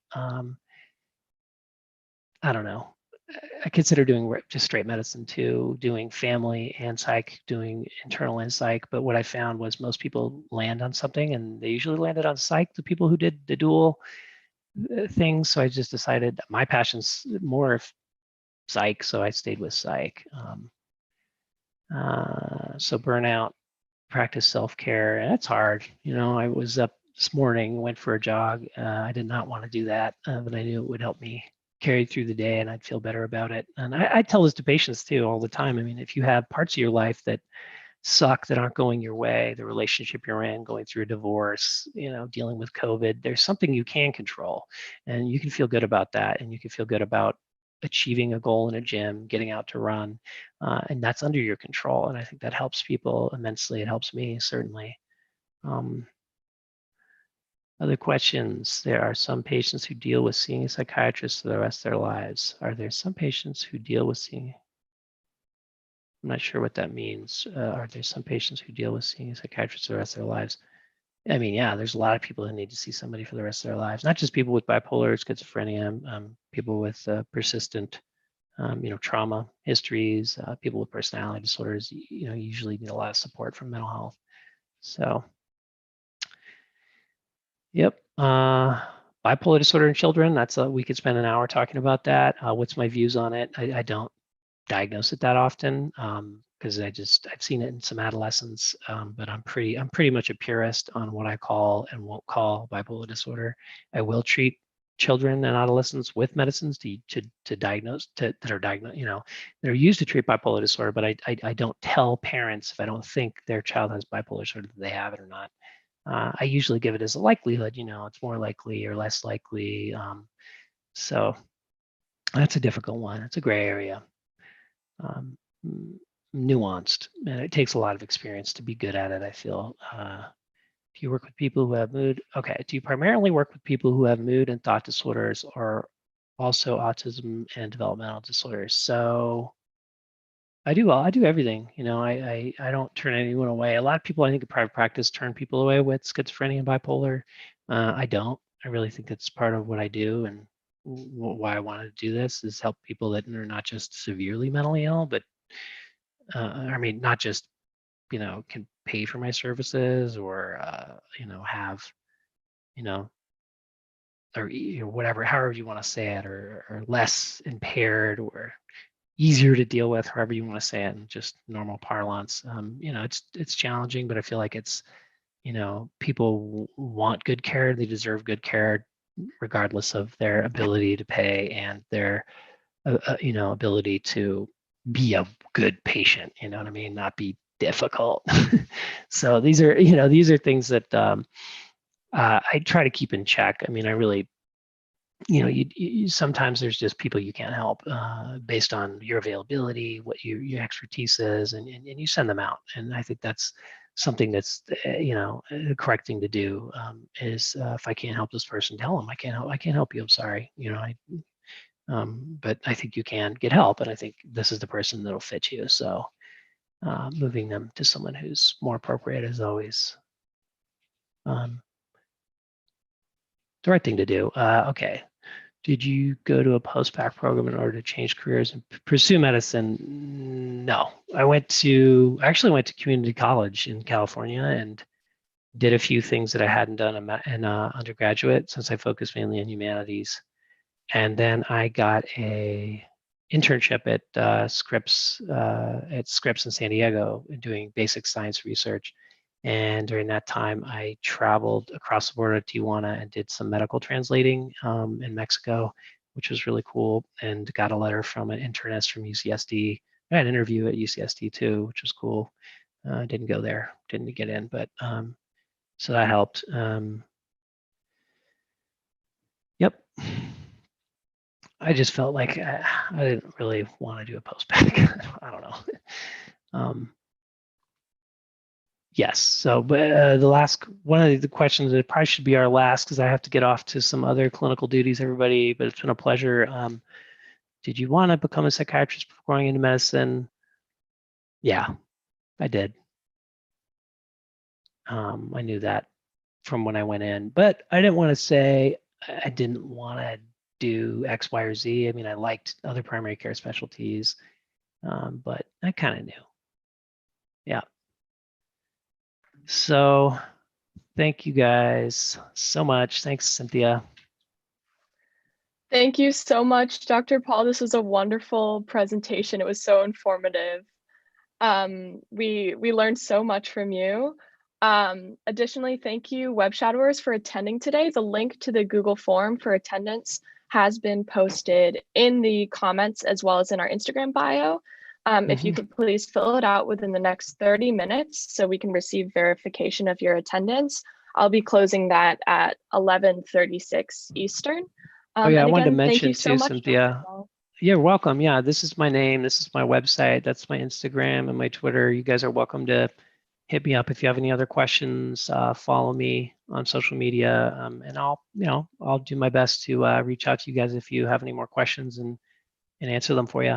I don't know. I consider doing just straight medicine too, doing family and psych, doing internal and psych. But what I found was most people land on something, and they usually landed on psych, the people who did the dual things. So I just decided my passion's more of psych, so I stayed with psych. So burnout, practice self-care, and it's hard. I was up this morning, went for a jog. I did not want to do that, but I knew it would help me carry through the day and I'd feel better about it. And I tell this to patients too all the time. I mean, if you have parts of your life that suck, that aren't going your way, the relationship you're in, going through a divorce, dealing with COVID, there's something you can control, and you can feel good about that. And you can feel good about achieving a goal in a gym, getting out to run, and that's under your control. And I think that helps people immensely. It helps me, certainly. Other questions. There are some patients who deal with seeing a psychiatrist for the rest of their lives. Are there some patients who deal with seeing? I'm not sure what that means. Are there some patients who deal with seeing a psychiatrist for the rest of their lives? I mean, yeah, there's a lot of people who need to see somebody for the rest of their lives, not just people with bipolar, schizophrenia, people with persistent, trauma histories, people with personality disorders, usually need a lot of support from mental health. So, yep. Bipolar disorder in children, we could spend an hour talking about that. What's my views on it? I don't diagnose it that often, because I've seen it in some adolescents, but I'm pretty much a purist on what I call and won't call bipolar disorder. I will treat children and adolescents with medicines to diagnose that are diagnosed, that are used to treat bipolar disorder, but I don't tell parents if I don't think their child has bipolar disorder that they have it or not. I usually give it as a likelihood, it's more likely or less likely. So that's a difficult one. It's a gray area. Um, Nuanced, and it takes a lot of experience to be good at it, I feel. Do you work with people who have mood? Okay. Do you primarily work with people who have mood and thought disorders, or also autism and developmental disorders? So I do everything. I don't turn anyone away. A lot of people, I think, in private practice turn people away with schizophrenia and bipolar. I don't. I really think it's part of what I do, and why I wanted to do this is help people that are not just severely mentally ill, but I mean, not just, can pay for my services or, have, you know, or whatever, however you want to say it, or less impaired, or easier to deal with, however you want to say it in just normal parlance. It's challenging, but I feel like it's, people want good care. They deserve good care, regardless of their ability to pay and their, ability to be a good patient. You know what I mean? Not be difficult. So these are things that I try to keep in check. I mean, I really, you sometimes there's just people you can't help based on your availability, what your expertise is, and you send them out. And I think that's something that's the correct thing to do. Is if I can't help this person, tell them I can't help you. I'm sorry. But I think you can get help, and I think this is the person that'll fit you. So moving them to someone who's more appropriate is always the right thing to do. Okay. Did you go to a post-bac program in order to change careers and pursue medicine? No, I actually went to community college in California and did a few things that I hadn't done in undergraduate, since I focused mainly on humanities. And then I got a internship at Scripps in San Diego, doing basic science research. And during that time, I traveled across the border to Tijuana and did some medical translating in Mexico, which was really cool, and got a letter from an internist from UCSD. I had an interview at UCSD too, which was cool. Didn't go there, didn't get in, but so that helped. Yep. I just felt like I didn't really want to do a post-bac. I don't know. Yes. So, but the last one of the questions that probably should be our last, because I have to get off to some other clinical duties, everybody. But it's been a pleasure. Did you want to become a psychiatrist before going into medicine? Yeah, I did. I knew that from when I went in, but I didn't want to say I didn't want to do X, Y, or Z. I mean, I liked other primary care specialties, but I kind of knew. Yeah. So thank you guys so much. Thanks, Cynthia. Thank you so much, Dr. Paul. This was a wonderful presentation. It was so informative. We learned so much from you. Additionally, thank you, web shadowers, for attending today. The link to the Google form for attendance has been posted in the comments as well as in our Instagram bio. If you could please fill it out within the next 30 minutes so we can receive verification of your attendance. I'll be closing that at 11:36 Eastern. Oh yeah, I wanted to again, thank mention you so too, much, Cynthia. Dr. Paul. You're welcome. Yeah, this is my name. This is my website. That's my Instagram and my Twitter. You guys are welcome to hit me up if you have any other questions. Follow me on social media, and I'll do my best to reach out to you guys if you have any more questions and answer them for you.